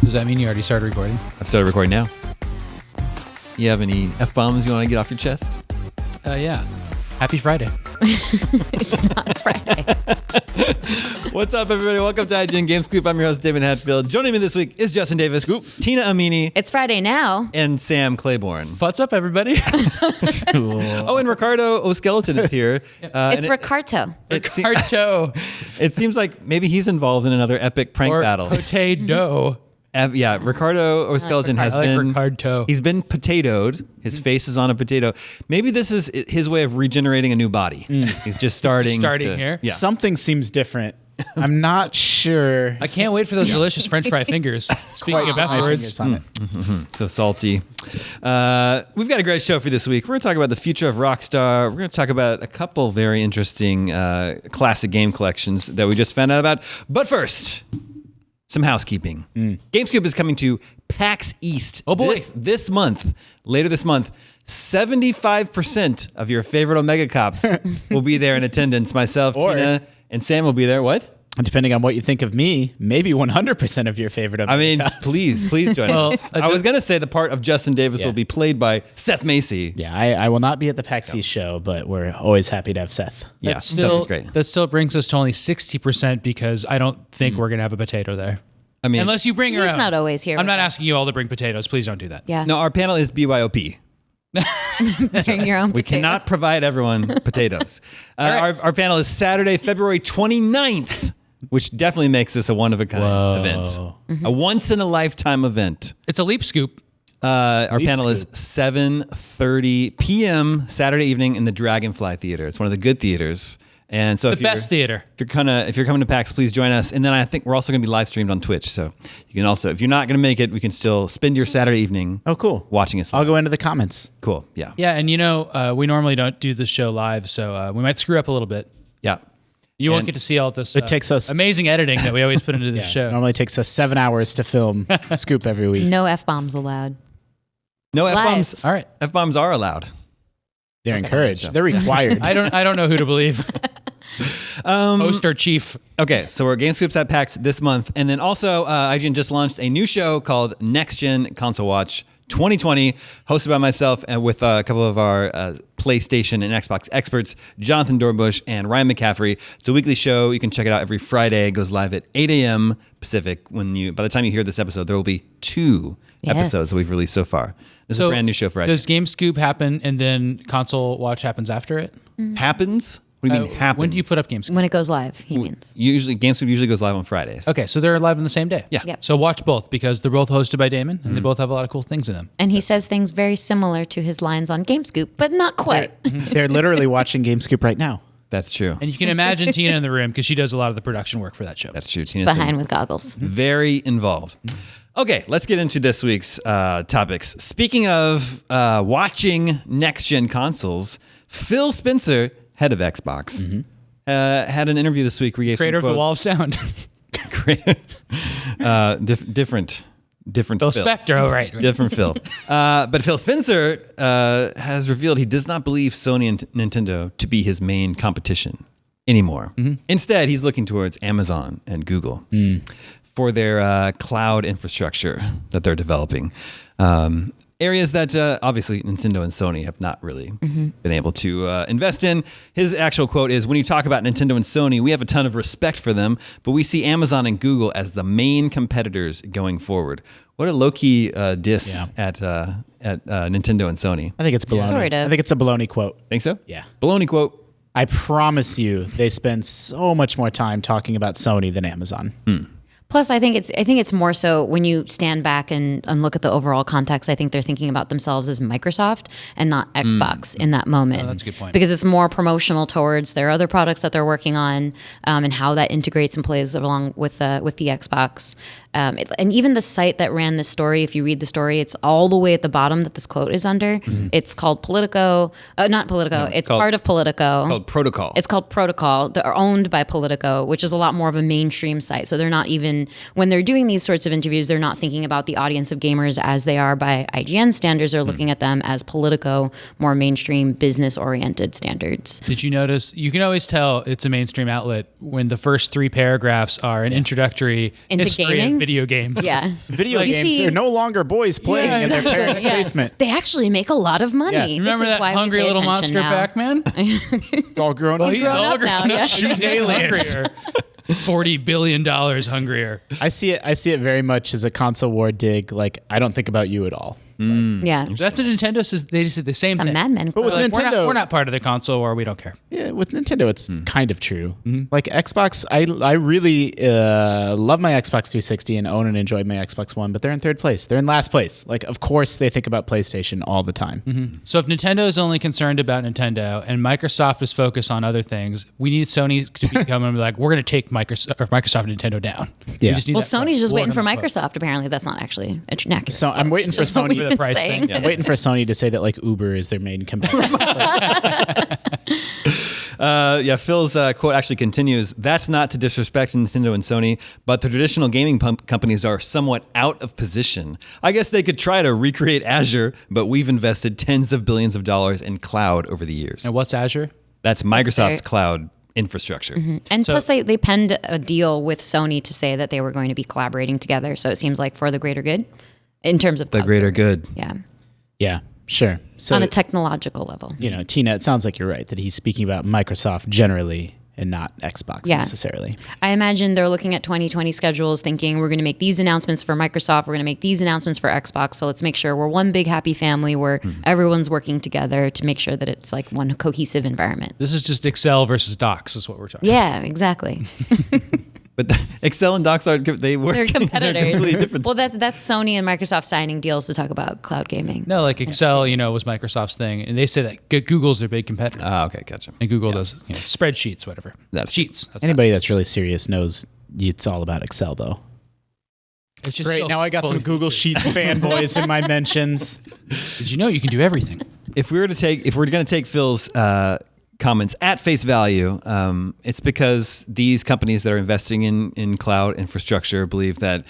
Does that mean you already started recording? I've started recording now. You have any F-bombs you want to get off your chest? Yeah. Happy Friday. It's not Friday. What's up, everybody? Welcome to IGN Game Scoop. I'm your host, David Hatfield. Joining me this week is Justin Davis, Scoop. Tina Amini, It's Friday now. and Sam Claiborne. What's up, everybody? Oh, and Ricardo O'Skeleton is here. It's Ricardo. Ricardo. It seems like maybe he's involved in another epic prank Or battle. potato. Yeah, Ricardo O'Skeleton has I like been. Ricardo. He's been potatoed. His face is on a potato. Maybe this is his way of regenerating a new body. He's just starting. Here. Yeah. Something seems different. I'm not sure. I can't wait for those delicious French fry fingers. Speaking of F words. So salty. We've got a great show for you this week. We're going to talk about the future of Rockstar. We're going to talk about a couple very interesting classic game collections that we just found out about. But first, some housekeeping. GameScoop is coming to PAX East. Oh boy. This month, later this month. 75% of your favorite Omega Cops will be there in attendance. Myself, Or- Tina, and Sam will be there. What? Depending on what you think of me, maybe 100% of your favorite. I mean, please join us. I was going to say the part of Justin Davis will be played by Seth Macy. Yeah, I will not be at the PAX East show, but we're always happy to have Seth. Yeah, Still, Seth is great. that still brings us to only 60% because I don't think we're going to have a potato there. I mean, Unless you bring your He's own. not always here I'm with not us. asking you all to bring potatoes. Please don't do that. Yeah. no, our panel is BYOP. Bring your own We potato. cannot provide everyone potatoes. Our panel is Saturday, February 29th, which definitely makes this a one-of-a-kind event. A once-in-a-lifetime event. It's a leap scoop. Our panel is scoop. 7:30 p.m. Saturday evening in the Dragonfly Theater. It's one of the good theaters. And so The best theater. If you're coming to PAX, please join us. And then I think we're also going to be live streamed on Twitch. So you can also, if you're not going to make it, we can still spend your Saturday evening Oh, cool. watching us. I'll go into the comments. Cool. Yeah. Yeah, and we normally don't do this show live, so we might screw up a little bit. Yeah. You won't And get to see all this It takes us- amazing editing that we always put into Yeah, this show. normally takes us 7 hours to film Scoop every week. No F-bombs allowed. No Live. F-bombs. All right. F-bombs are allowed. They're encouraged. They're required. I don't know who to believe. Host or chief. Okay, so we're GameScoop's at PAX this month. And then also, IGN just launched a new show called Next Gen Console Watch 2020, hosted by myself and with a couple of our PlayStation and Xbox experts, Jonathan Dorbush and Ryan McCaffrey. It's a weekly show. You can check it out every Friday. It goes live at 8 a.m. Pacific. By the time you hear this episode, there will be 2 episodes that we've released so far. This is a brand new show for IGN. Does Game Scoop happen and then Console Watch happens after it? Happens? What do you mean happens? When do you put up Game Scoop? When it goes live, he means. GameScoop usually goes live on Fridays. Okay, so they're live on the same day. Yeah. Yep. So watch both because they're both hosted by Damon and they both have a lot of cool things in them. And he says things very similar to his lines on GameScoop, but not quite. They're literally watching Game Scoop right now. That's true. And you can imagine Tina in the room because she does a lot of the production work for that show. That's true. Tina's Behind been with goggles. very involved. Okay, let's get into this week's topics. Speaking of watching next-gen consoles, Phil Spencer, head of Xbox, had an interview this week where he gave Creator of some the Wall of Sound. different Phil Spector, right. Different Phil. But Phil Spencer has revealed he does not believe Sony and Nintendo to be his main competition anymore. Instead, he's looking towards Amazon and Google for their cloud infrastructure that they're developing. Areas that obviously Nintendo and Sony have not really been able to invest in. His actual quote is, when you talk about Nintendo and Sony, we have a ton of respect for them, but we see Amazon and Google as the main competitors going forward. What a low-key diss at Nintendo and Sony. I think it's baloney. Sort of. I think it's a baloney quote. Think so? Yeah. Baloney quote. I promise you, they spend so much more time talking about Sony than Amazon. Plus, I think it's more so when you stand back and look at the overall context. I think they're thinking about themselves as Microsoft and not Xbox in that moment. that's a good point. Because it's more promotional towards their other products that they're working on, and how that integrates and plays along with the Xbox. And even the site that ran this story, if you read the story, it's all the way at the bottom that this quote is under. It's called Politico, not Politico. No, it's part of Politico. It's called Protocol. It's called Protocol. They're owned by Politico, which is a lot more of a mainstream site. So they're not even, when they're doing these sorts of interviews, they're not thinking about the audience of gamers as they are by IGN standards. They're looking at them as Politico, more mainstream, business-oriented standards. Did you notice? You can always tell it's a mainstream outlet when the first 3 paragraphs are an introductory Into history gaming? of video games. Yeah. Video You games see- are no longer boys playing in their parents' Yeah. basement. They actually make a lot of money. Yeah. This Remember is that why we hungry pay little attention monster now. Pac-Man? It's all grown up. He's grown up now. Yeah. He's hungrier. $40 billion hungrier. I see it very much as a console war dig. Like, I don't think about you at all. Yeah. That's what Nintendo says. They just did the same A thing. Mad Men. But with Club. Nintendo, We're not part of the console war. We don't care. Yeah, with Nintendo, it's kind of true. Like Xbox, I really love my Xbox 360 and own and enjoy my Xbox One, but they're in third place. They're in last place. Like, of course, they think about PlayStation all the time. So if Nintendo is only concerned about Nintendo and Microsoft is focused on other things, we need Sony to become and be like, we're going to take Microsoft and Nintendo down. Yeah. We just need Well, that Sony's push. just waiting for War on that push. Microsoft. Apparently, that's not actually accurate. So I'm waiting for Just what Sony. we've the been price saying. thing, I'm waiting for Sony to say that like Uber is their main competitor. Phil's quote actually continues. That's not to disrespect Nintendo and Sony, but the traditional gaming companies are somewhat out of position. I guess they could try to recreate Azure, but we've invested tens of billions of dollars in cloud over the years. And what's Azure? That's Microsoft's their- cloud infrastructure. And plus, they penned a deal with Sony to say that they were going to be collaborating together. So it seems like for the greater good, in terms of The cloud greater service. good. Yeah, Yeah, sure. So on a technological level. Tina, it sounds like you're right that he's speaking about Microsoft generally and not Xbox Yeah. necessarily. I imagine they're looking at 2020 schedules, thinking we're going to make these announcements for Microsoft, we're going to make these announcements for Xbox. So let's make sure we're one big happy family where everyone's working together to make sure that it's like one cohesive environment. This is just Excel versus Docs is what we're talking Yeah, exactly. But Excel and Docs aren't, they work. They're competitors. completely different. Well, that's Sony and Microsoft signing deals to talk about cloud gaming. No, like Excel, was Microsoft's thing. And they say that Google's their big competitor. Okay, gotcha. And Google does spreadsheets, whatever. That's- Sheets. That's Anybody that's really serious knows it's all about Excel, though. It's just Great. so Now I got some full of Google features. Sheets fanboys in my mentions. Did you know you can do everything? If we're going to take Phil's comments at face value, it's because these companies that are investing in cloud infrastructure believe that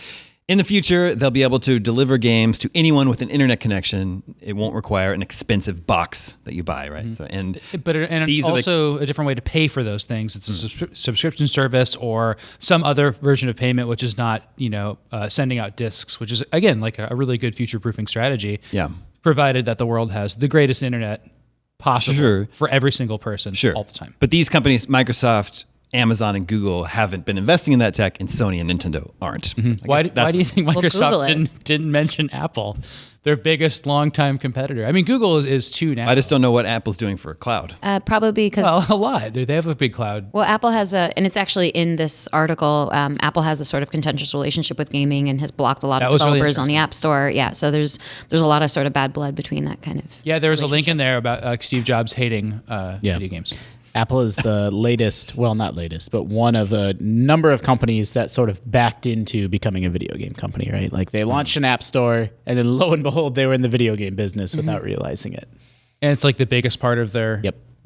in the future they'll be able to deliver games to anyone with an internet connection. It won't require an expensive box that you buy, right? So, and And these it's are the- also a different way to pay for those things. It's a subscription service or some other version of payment, which is not, sending out discs, which is, again, like a really good future-proofing strategy. Yeah. Provided that the world has the greatest internet possible Sure. for every single person all the time. But these companies, Microsoft, Amazon, and Google, haven't been investing in that tech, and Sony and Nintendo aren't. Why do you think Google Microsoft is. didn't mention Apple, their biggest longtime competitor? I mean, Google is too now. I just don't know what Apple's doing for cloud. Probably because Well, a lot. They have a big cloud. Well, Apple has and it's actually in this article, Apple has a sort of contentious relationship with gaming and has blocked a lot That of was really developers on the App Store. Yeah, so there's a lot of sort of bad blood between that kind of. Yeah, there was a link in there about Steve Jobs hating video games. Apple is the latest, well, not latest, but one of a number of companies that sort of backed into becoming a video game company, right? Like they launched an app store and then lo and behold, they were in the video game business without realizing it. And it's like the biggest part of their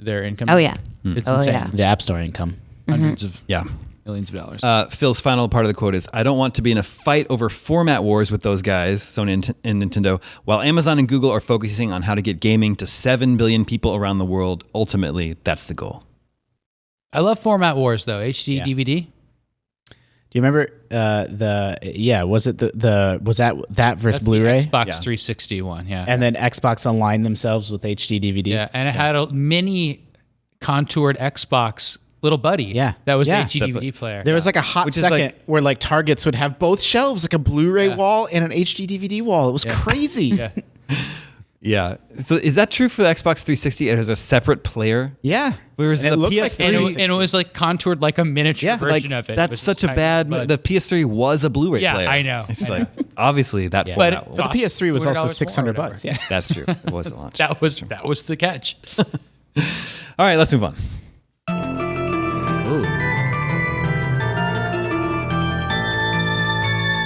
income. Oh yeah, It's Oh, insane. yeah. The app store income. Hundreds of Yeah. millions of dollars. Phil's final part of the quote is, I don't want to be in a fight over format wars with those guys, Sony and Nintendo, while Amazon and Google are focusing on how to get gaming to 7 billion people around the world. Ultimately, that's the goal. I love format wars though. HD, Yeah. DVD. Do you remember was it was that versus That's the Blu-ray? Xbox Yeah. 360 one. Yeah. And then Xbox aligned themselves with HD DVD. yeah. And it had a mini contoured Xbox little buddy. Yeah. That was Yeah. the HD DVD player. There was like a hot Which is second like- where like Targets would have both shelves, like a Blu-ray Yeah. wall and an HD DVD wall. It was crazy. Yeah. Yeah. So is that true for the Xbox 360? It has a separate player? Yeah. Whereas And it the looked like PS3 And it was like contoured like a miniature Yeah. version of it. It that's was such just a tiny, bad. but- The PS3 was a Blu-ray Yeah, player. I know. It's just I like obviously that But format. it will- But the PS3 was also $200 $600 more or bucks. Yeah. That's true. It was the launch. that was the catch. All right, let's move on. Ooh.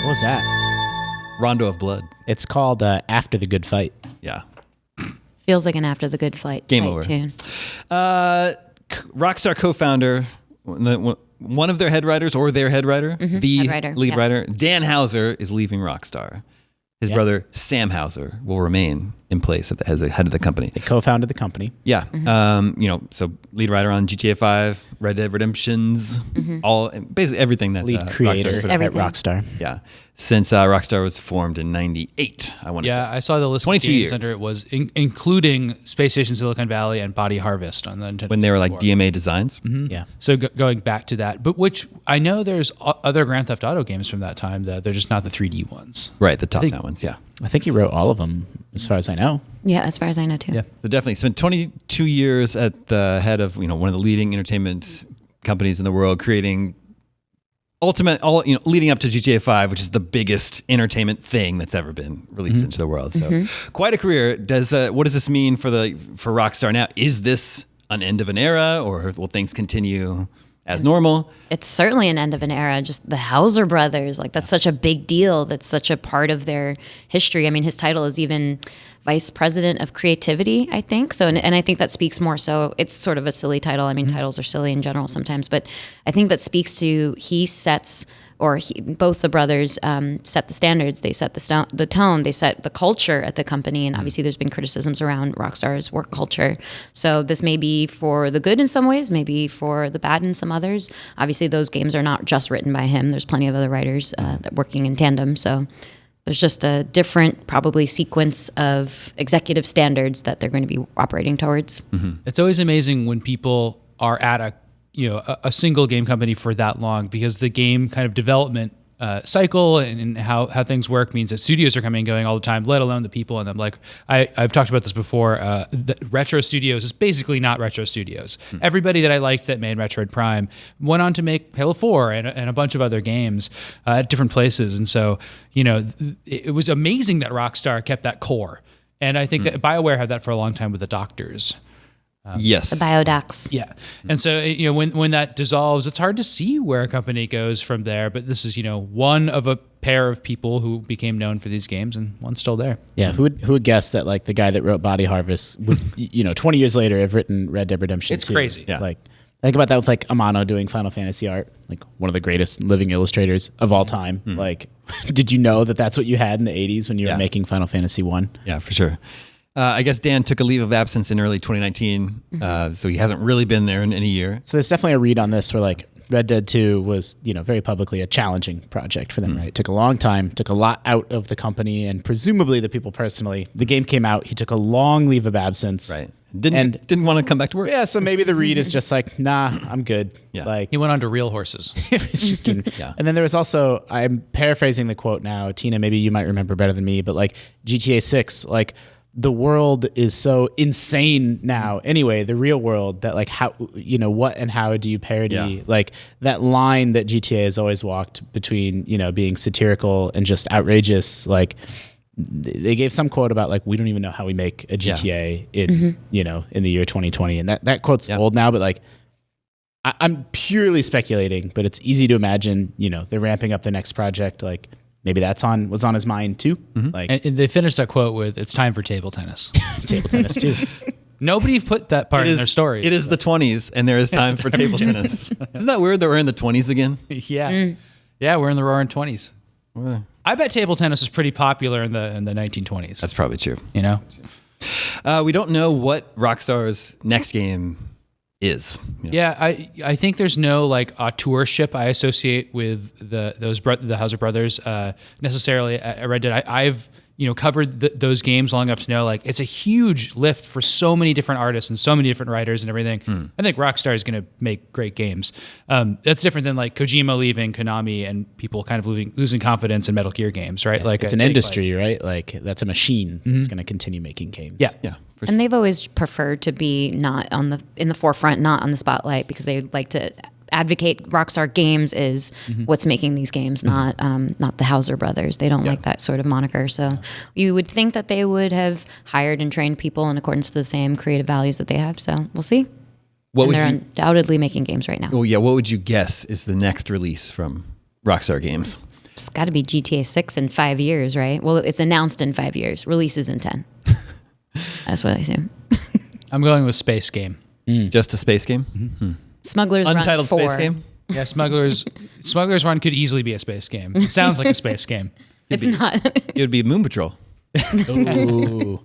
What was that? Rondo of Blood. It's called After the Good Fight. Yeah. feels like an After the Good Fight Game fight over. tune. Rockstar co-founder, one of their head writers or their head writer, the Head writer, lead yeah. writer, Dan Houser is leaving Rockstar. His brother Sam Houser will remain in place as the head of the company. They co-founded the company. Yeah. So lead writer on GTA 5, Red Dead Redemptions, basically everything that Lead creator Rockstar. at Everything. Rockstar. Yeah. Since Rockstar was formed in 98, I want to say. Yeah, I saw the list of 22 games years. under it was including Space Station Silicon Valley and Body Harvest on the Nintendo When they were like 64. DMA designs. Yeah. So going back to that, but which I know there's other Grand Theft Auto games from that time that they're just not the 3D ones. Right, the top-down ones, yeah. I think he wrote all of them, as far as I know. Yeah, as far as I know too. Yeah. So definitely spent 22 years at the head of one of the leading entertainment companies in the world, creating leading up to GTA 5, which is the biggest entertainment thing that's ever been released into the world. So quite a career. What does this mean for Rockstar now? Is this an end of an era, or will things continue as normal? It's certainly an end of an era. Just the Hauser brothers, like that's such a big deal. That's such a part of their history. I mean, his title is even vice president of creativity, I think. So, and I think that speaks more so. It's sort of a silly title. I mean, titles are silly in general sometimes, but I think that speaks to both the brothers set the standards. They set the tone. They set the culture at the company. And obviously, there's been criticisms around Rockstar's work culture. So this may be for the good in some ways, maybe for the bad in some others. Obviously, those games are not just written by him. There's plenty of other writers that working in tandem. So there's just a different, probably, sequence of executive standards that they're going to be operating towards. It's always amazing when people are at a single game company for that long, because the game kind of development cycle and how things work means that studios are coming and going all the time, let alone the people in them. Like I've talked about this before. The Retro Studios is basically not Retro Studios. Everybody that I liked that made Metroid Prime went on to make Halo 4 and a bunch of other games at different places. And so, it was amazing that Rockstar kept that core. And I think that BioWare had that for a long time with the Doctors. Yes. The biodocs. Yeah. And so, when that dissolves, it's hard to see where a company goes from there. But this is, one of a pair of people who became known for these games, and one's still there. Yeah, who would guess that like the guy that wrote Body Harvest would 20 years later have written Red Dead Redemption? It's 2. crazy. Yeah. Like think about that with like Amano doing Final Fantasy art, like one of the greatest living illustrators of all time. Like, did you know that that's what you had in the 80s when you were making Final Fantasy 1? Yeah, for sure. I guess Dan took a leave of absence in early 2019, so he hasn't really been there in any year. So there's definitely a read on this where like Red Dead 2 was, very publicly a challenging project for them, right? It took a long time, took a lot out of the company and presumably the people personally. The game came out, he took a long leave of absence. Right. Didn't want to come back to work. Yeah, so maybe the read is just like, nah, I'm good. Yeah. Like He went on to Real Horses. it's just kidding. Yeah. And then there was also, I'm paraphrasing the quote now, Tina, maybe you might remember better than me, but like GTA 6, like the world is so insane now. Anyway, the real world that like how, what and how do you parody like that line that GTA has always walked between, being satirical and just outrageous. Like they gave some quote about like, we don't even know how we make a GTA in, in the year 2020. And that quote's old now, but like, I'm purely speculating, but it's easy to imagine, they're ramping up the next project. Like maybe was on his mind too. Like And they finished that quote with, "It's time for table tennis." table tennis too. Nobody put that part in their story. It is the 20s, and there is time for table tennis. Isn't that weird that we're in the 20s again? Yeah. Yeah, we're in the roaring 20s. I bet table tennis was pretty popular in the 1920s. That's probably true. We don't know what Rockstar's next game is. Yeah, I think there's no like auteurship I associate with the Hauser brothers necessarily at Red Dead. I've covered those games long enough to know like it's a huge lift for so many different artists and so many different writers and everything. I think Rockstar is going to make great games. That's different than like Kojima leaving Konami and people kind of losing confidence in Metal Gear games, right? Like It's an industry, right? Like that's a machine that's going to continue making games. Yeah. Yeah. For And they've always preferred to be not in the forefront, not on the spotlight, because they like to advocate Rockstar Games is what's making these games, not the Hauser brothers. They don't like that sort of moniker. So you would think that they would have hired and trained people in accordance to the same creative values that they have. So we'll see. What They're undoubtedly making games right now. Well, yeah. What would you guess is the next release from Rockstar Games? It's got to be GTA 6 in 5 years, right? Well, it's announced in 5 years. Releases in 10. That's what I assume. I'm going with Space Game. Just a space game? Smugglers Untitled Run 4. space game? Yeah, Smugglers Run could easily be a space game. It sounds like a space game. It's not. It would be Moon Patrol. Ooh.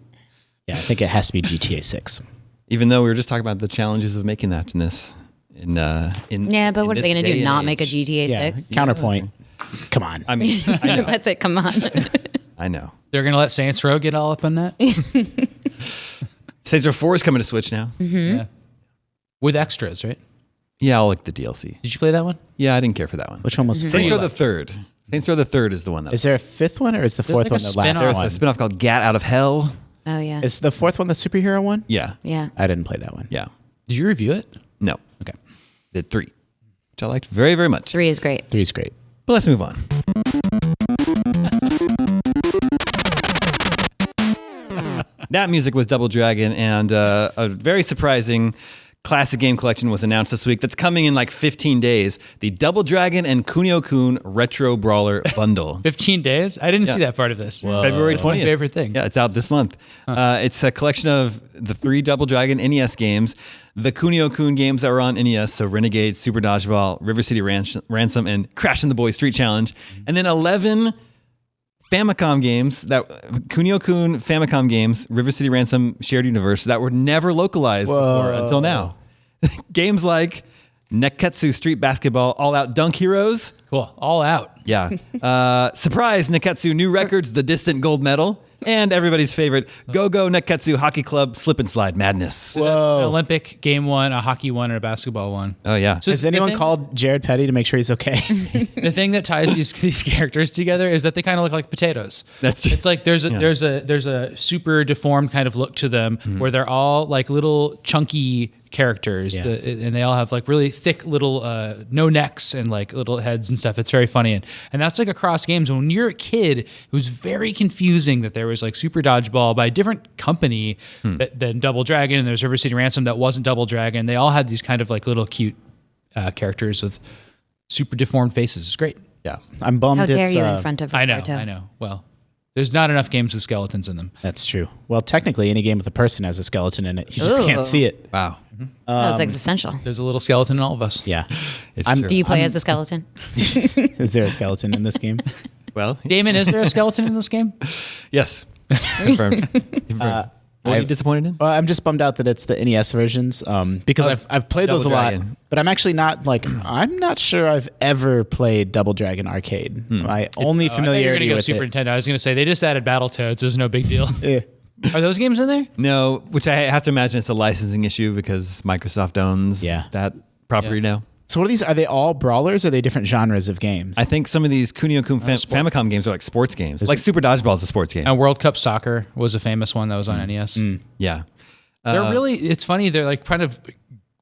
Yeah, I think it has to be GTA 6. Even though we were just talking about the challenges of making that in this. Yeah, but what are they going to do? Not make a GTA Yeah, 6? counterpoint. Come on. I mean, I know. That's it. Come on. I know. They're going to let Saints Row get all up on that? Saints Row 4 is coming to Switch now. Yeah. With extras, right? Yeah, I'll like the DLC. Did you play that one? Yeah, I didn't care for that one. Which one was Saints Row the Third. Saints Row the Third is the one that. Is there a fifth one or is the fourth like a one the last spin-off. There's one? a spinoff called Gat Out of Hell. Oh, yeah. Is the fourth one the superhero one? Yeah. Yeah. I didn't play that one. Yeah. Did you review it? No. Okay. Did 3, which I liked very, very much. 3 is great. 3 is great. But let's move on. That music was Double Dragon, and a very surprising classic game collection was announced this week that's coming in like 15 days. The Double Dragon and Kunio-kun Retro Brawler Bundle. 15 days? I didn't see that part of this. February 20th. That's my favorite thing. Yeah, it's out this month. It's a collection of the 3 Double Dragon NES games, the Kunio-kun games that were on NES, so Renegade, Super Dodgeball, River City Ransom, and Crashing the Boys Street Challenge, and then 11 Famicom games, that Kunio-kun Famicom games, River City Ransom Shared Universe, that were never localized before until now. Games like Neketsu Street Basketball All Out Dunk Heroes. Cool. All out. Yeah. Surprise Neketsu New Records, The Distant Gold Medal. And everybody's favorite, Go Go Neketsu Hockey Club Slip and Slide Madness. An Olympic game one, a hockey one, and a basketball one. Oh, yeah. So Has the anyone thing- called Jared Petty to make sure he's okay? The thing that ties these characters together is that they kind of look like potatoes. That's true. It's like there's a super deformed kind of look to them where they're all like little chunky characters, Yeah. and they all have like really thick little no necks and like little heads and stuff. It's very funny, and that's like across games. When you're a kid, it was very confusing that there was like Super Dodgeball by a different company than Double Dragon, and there's River City Ransom that wasn't Double Dragon. They all had these kind of like little cute characters with super deformed faces. It's great. Yeah. I'm bummed How dare it's, you in front of I Roberto? know. Well, there's not enough games with skeletons in them. That's true. Well, technically, any game with a person has a skeleton in it. You just Ugh. can't see it. Wow. That was existential. There's a little skeleton in all of us. Yeah. It's I'm- true. Do you play as a skeleton? Is there a skeleton in this game? Well, Damon, is there a skeleton in this game? yes. Confirmed. What are you disappointed in? Well, I'm just bummed out that it's the NES versions because I've played those a Double lot, Dragon. but I'm actually not like I'm not sure I've ever played Double Dragon Arcade. My only I thought you were familiarity going to go with Super it. Nintendo. I was going to say they just added Battletoads. It's no big deal. Eh. Are those games in there? No, which I have to imagine it's a licensing issue because Microsoft owns that property now. So what are these? Are they all brawlers or are they different genres of games? I think some of these Kunio-kun Famicom games are like sports games. Like Super Dodgeball is a sports game. And World Cup Soccer was a famous one that was on NES. Yeah. They're really, it's funny, they're like kind of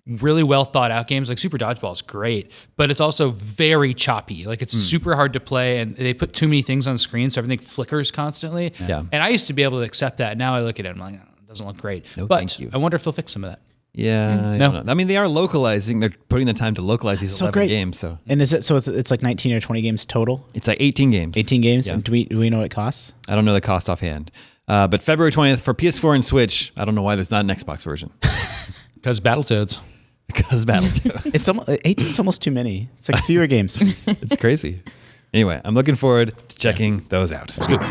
really well thought out games. Like Super Dodgeball is great, but it's also very choppy. Like it's super hard to play and they put too many things on the screen, so everything flickers constantly. Yeah. And I used to be able to accept that. Now I look at it and I'm like, oh, it doesn't look great. No, but thank you. I wonder if they'll fix some of that. Yeah. I don't know. I mean, they are localizing. They're putting the time to localize these 11 great. games. So And is it so? It's like 19 or 20 games total. it's like 18 games. 18 games. Yeah. And do we know what it costs? I don't know the cost offhand. But February 20th for PS4 and Switch. I don't know why there's not an Xbox version. Because Battletoads. Because Battletoads. It's 18 is almost too many. It's like fewer games. Please. It's crazy. Anyway, I'm looking forward to checking those out. It's good.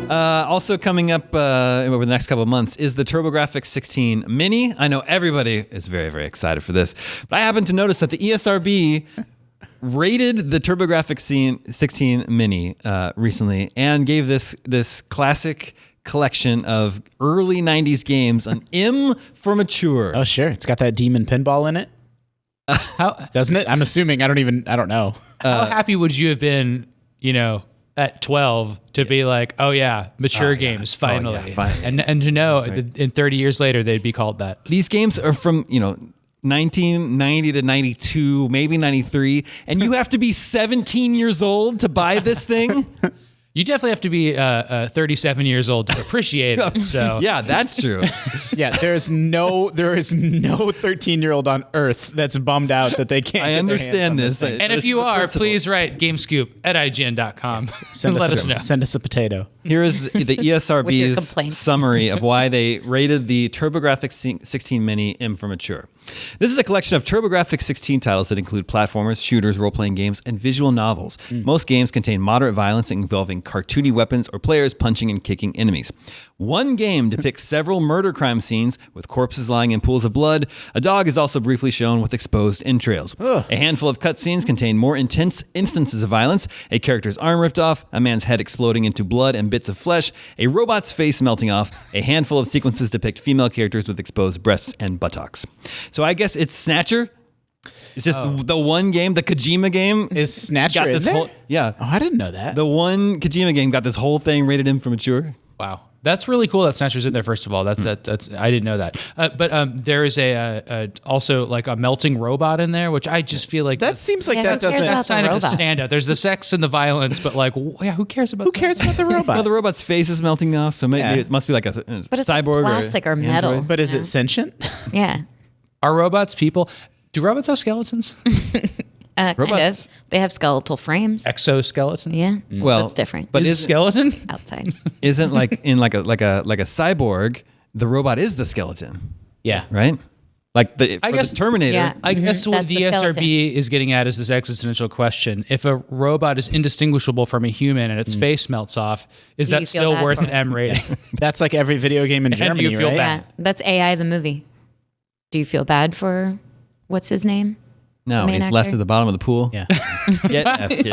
Also coming up over the next couple of months is the TurboGrafx 16 Mini. I know everybody is very, very excited for this, but I happen to notice that the ESRB rated the TurboGrafx 16 Mini recently and gave this classic collection of early 90s games an M for mature. Oh sure, it's got that demon pinball in it, How doesn't it? I'm assuming. I don't know. how happy would you have been, at 12 to be like, oh yeah, mature games finally. finally. And to know that in 30 years later they'd be called that. These games are from, 1990 to 92, maybe 93, and you have to be 17 years old to buy this thing? You definitely have to be 37 years old to appreciate it. So Yeah, that's true. Yeah, there is no 13-year-old on Earth that's bummed out that they can't. I get their understand hands on this. thing. And if you are, please write gamescoop@ign.com Send and let us us know. Send us a potato. Here is the ESRB's complaint. summary of why they rated the TurboGrafx 16 Mini M for mature. This is a collection of TurboGrafx 16 titles that include platformers, shooters, role-playing games, and visual novels. Most games contain moderate violence involving cartoony weapons or players punching and kicking enemies. One game depicts several murder crime scenes with corpses lying in pools of blood. A dog is also briefly shown with exposed entrails. A handful of cutscenes contain more intense instances of violence, a character's arm ripped off, a man's head exploding into blood and bits of flesh, a robot's face melting off. A handful of sequences depict female characters with exposed breasts and buttocks. So I guess it's Snatcher. It's just the one game, the Kojima game. Is Snatcher got in this there? whole Oh, I didn't know that. The one Kojima game got this whole thing rated M for mature. Wow. That's really cool that Snatcher's in there, first of all. That's I didn't know that. But there is also like a melting robot in there, which I just feel like That seems like Yeah, that who cares doesn't. about that's kind of a robot. standout. There's the sex and the violence, but like, who cares about Who cares about the robot? Well, the robot's face is melting off, so maybe Yeah. it must be like a But it's cyborg plastic or metal. android. But is it sentient? Yeah. Are robots people? Do robots have skeletons? Kind Robots- of. They have skeletal frames. Exoskeletons? Yeah. Well, That's different. But Is is skeleton? outside. isn't like in like a cyborg, the robot is the skeleton, Yeah. right? Like the I guess- Terminator. Yeah. I guess what That's the the skeleton. ESRB is getting at is this existential question. If a robot is indistinguishable from a human and its face melts off, is Do that you feel still bad worth for an it? M rating? That's like every video game in And do you Germany, feel right? bad? Yeah. That's AI the movie. Do you feel bad for what's his name? No, main he's left actor? at the bottom of the pool. Yeah. Get F, kid.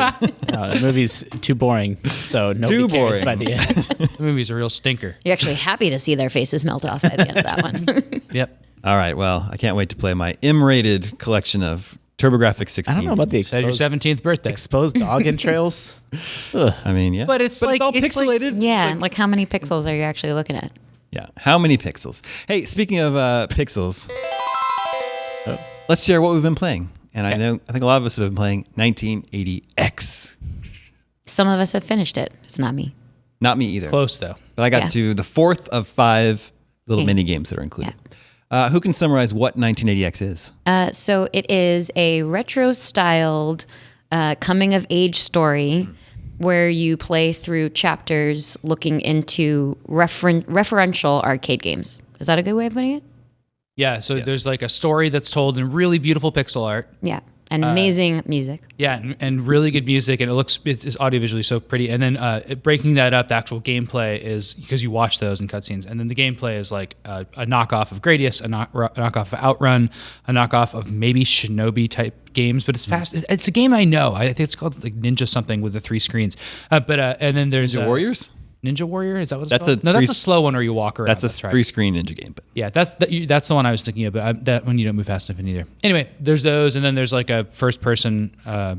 No, the movie's too boring, so nobody Too cares boring. by the end. The movie's a real stinker. You're actually happy to see their faces melt off at the end of that one. Yep. All right, well, I can't wait to play my M-rated collection of TurboGrafx 16. I don't know about the Said your exposed, 17th birthday. exposed dog entrails. Ugh. I mean, yeah. But it's all like- pixelated. Yeah. Like how many pixels are you actually looking at? Yeah. How many pixels? Hey, speaking of pixels, let's share what we've been playing. And I think a lot of us have been playing 1980X. Some of us have finished it. It's not me. Not me either. Close, though. But I got Yeah. to the fourth of 5 little Okay. mini games that are included. Who can summarize what 1980X is? So it is a retro-styled coming of age story where you play through chapters looking into referential arcade games. Is that a good way of putting it? Yeah, so there's like a story that's told in really beautiful pixel art. Yeah. And amazing music. Yeah, and really good music, and it's audiovisually so pretty. And then breaking that up, the actual gameplay is, because you watch those in cutscenes, and then the gameplay is like a knockoff of Gradius, a knockoff of Outrun, a knockoff of maybe Shinobi type games, but it's fast. It's a game I know. I think it's called like Ninja something with the 3 screens. And then there's Ninja Warriors? Ninja Warrior, is that what it's That's called? a No, that's three- a slow one where you walk around. That's a right. 3-screen ninja game. But Yeah, that's the one I was thinking of, but that one you don't move fast enough in either. Anyway, there's those, and then there's like a first-person PC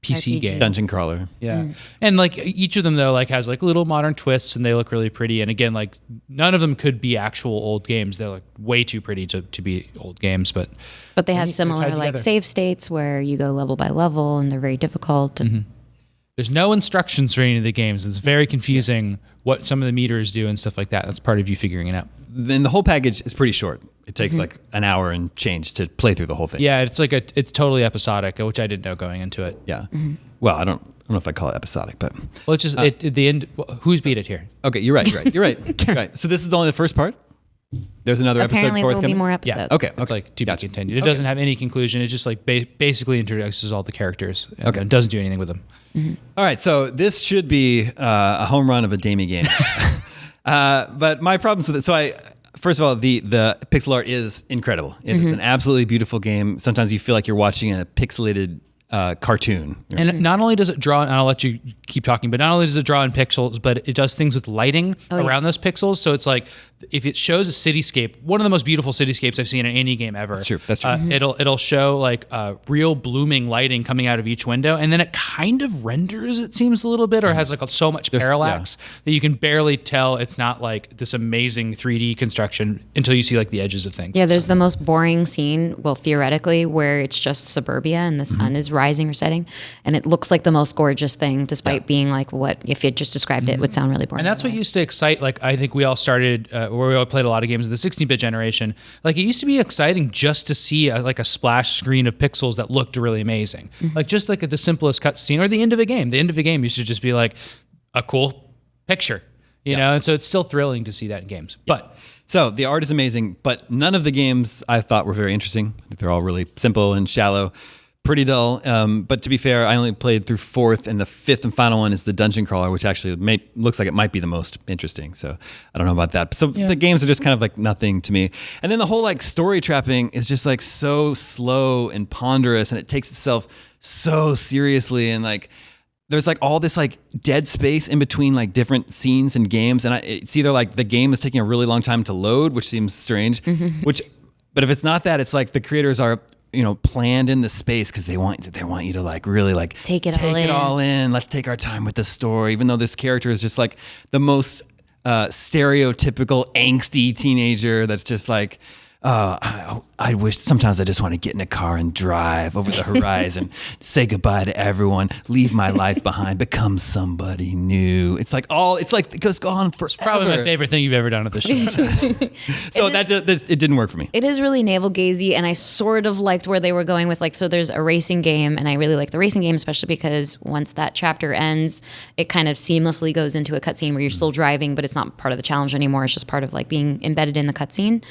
RPG. game. Dungeon crawler. Yeah, and like each of them though, like has like little modern twists, and they look really pretty. And again, like none of them could be actual old games. They're like way too pretty to be old games, but But they have they're similar tied like together. save states where you go level by level and they're very difficult. And there's no instructions for any of the games. It's very confusing what some of the meters do and stuff like that. That's part of you figuring it out. Then the whole package is pretty short. It takes like an hour and change to play through the whole thing. Yeah, it's like it's totally episodic, which I didn't know going into it. Yeah. Well, I don't know if I call it episodic, but Well, it's just at the end. Who's beat it here? okay, you're right. You're right. Right. So this is only the first part. There's another apparently episode there will be forthcoming? more Yeah. episodes. Okay. It's like to Gotcha. be continued. It doesn't have any conclusion. It just like basically introduces all the characters. And Okay. It doesn't do anything with them. All right, so this should be a home run of a Damie game. But my problems with it, first of all, the pixel art is incredible. It is an absolutely beautiful game. Sometimes you feel like you're watching a pixelated cartoon. And not only does it draw, and I'll let you keep talking, but not only does it draw in pixels, but it does things with lighting around those pixels. So it's like if it shows a cityscape, one of the most beautiful cityscapes I've seen in any game ever. That's true. That's true. It'll show like real blooming lighting coming out of each window, and then it kind of renders, it seems, a little bit, or has like so much parallax that you can barely tell it's not like this amazing 3D construction until you see like the edges of things. Yeah, there's the most boring scene, well, theoretically, where it's just suburbia and the sun is rising or setting, and it looks like the most gorgeous thing, despite being like what, if you just described it, would sound really boring. And that's what used to excite, like, I think we all started, where we all played a lot of games in the 16-bit generation. Like, it used to be exciting just to see like a splash screen of pixels that looked really amazing. Like, just like the simplest cutscene or the end of a game. The end of a game used to just be like a cool picture. You know, and so it's still thrilling to see that in games. But So the art is amazing, but none of the games I thought were very interesting. I think they're all really simple and shallow, pretty dull. But to be fair, I only played through 4th, and the 5th and final one is the dungeon crawler, which actually looks like it might be the most interesting. So I don't know about that. So the games are just kind of like nothing to me. And then the whole like story trapping is just like so slow and ponderous, and it takes itself so seriously, and like there's like all this like dead space in between like different scenes and games, and it's either like the game is taking a really long time to load, which seems strange, but if it's not that, it's like the creators are, you know, planned in the space because they want you to like really like Take it all in. Let's take our time with the story, even though this character is just like the most stereotypical angsty teenager that's just like, I wish sometimes I just want to get in a car and drive over the horizon, say goodbye to everyone, leave my life behind, become somebody new. It's like it goes on forever. it's probably my favorite thing you've ever done at the show. So it didn't work for me. It is really navel gazing, and I sort of liked where they were going with like, so there's a racing game, and I really like the racing game, especially because once that chapter ends, it kind of seamlessly goes into a cutscene where you're still driving, but it's not part of the challenge anymore. It's just part of like being embedded in the cutscene.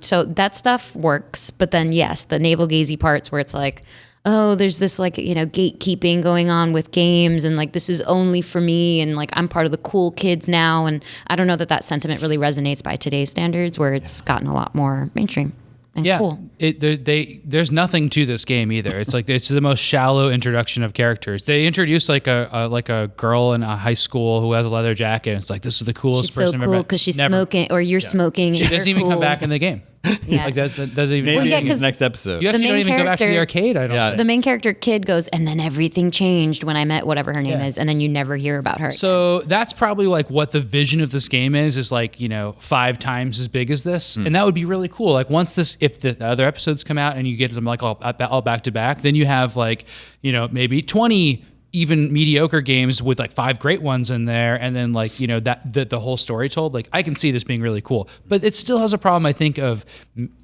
So that stuff works, but then yes, the navel gazing parts where it's like, oh, there's this like, you know, gatekeeping going on with games, and like this is only for me, and like I'm part of the cool kids now, and I don't know that sentiment really resonates by today's standards, where it's gotten a lot more mainstream and cool. There's nothing to this game either. It's like it's the most shallow introduction of characters. They introduce like a girl in a high school who has a leather jacket. And it's like, this is the coolest She's person so I've ever cool because she's Never. smoking, or you're smoking. She and doesn't you're even come cool. back in the game. Yeah. Like that doesn't even. Maybe yeah, in 'cause next episode. You actually don't main even go back to the character- arcade. I don't. Yeah. think. The main character kid goes, and then everything changed when I met whatever her name is, and then you never hear about her. So that's probably like what the vision of this game is like, you know, 5 times as big as this. And that would be really cool. Like once if the other episodes come out and you get them like all back to back, then you have like, you know, maybe 20 even mediocre games with like 5 great ones in there. And then like, you know, that the whole story told, like I can see this being really cool, but it still has a problem, I think, of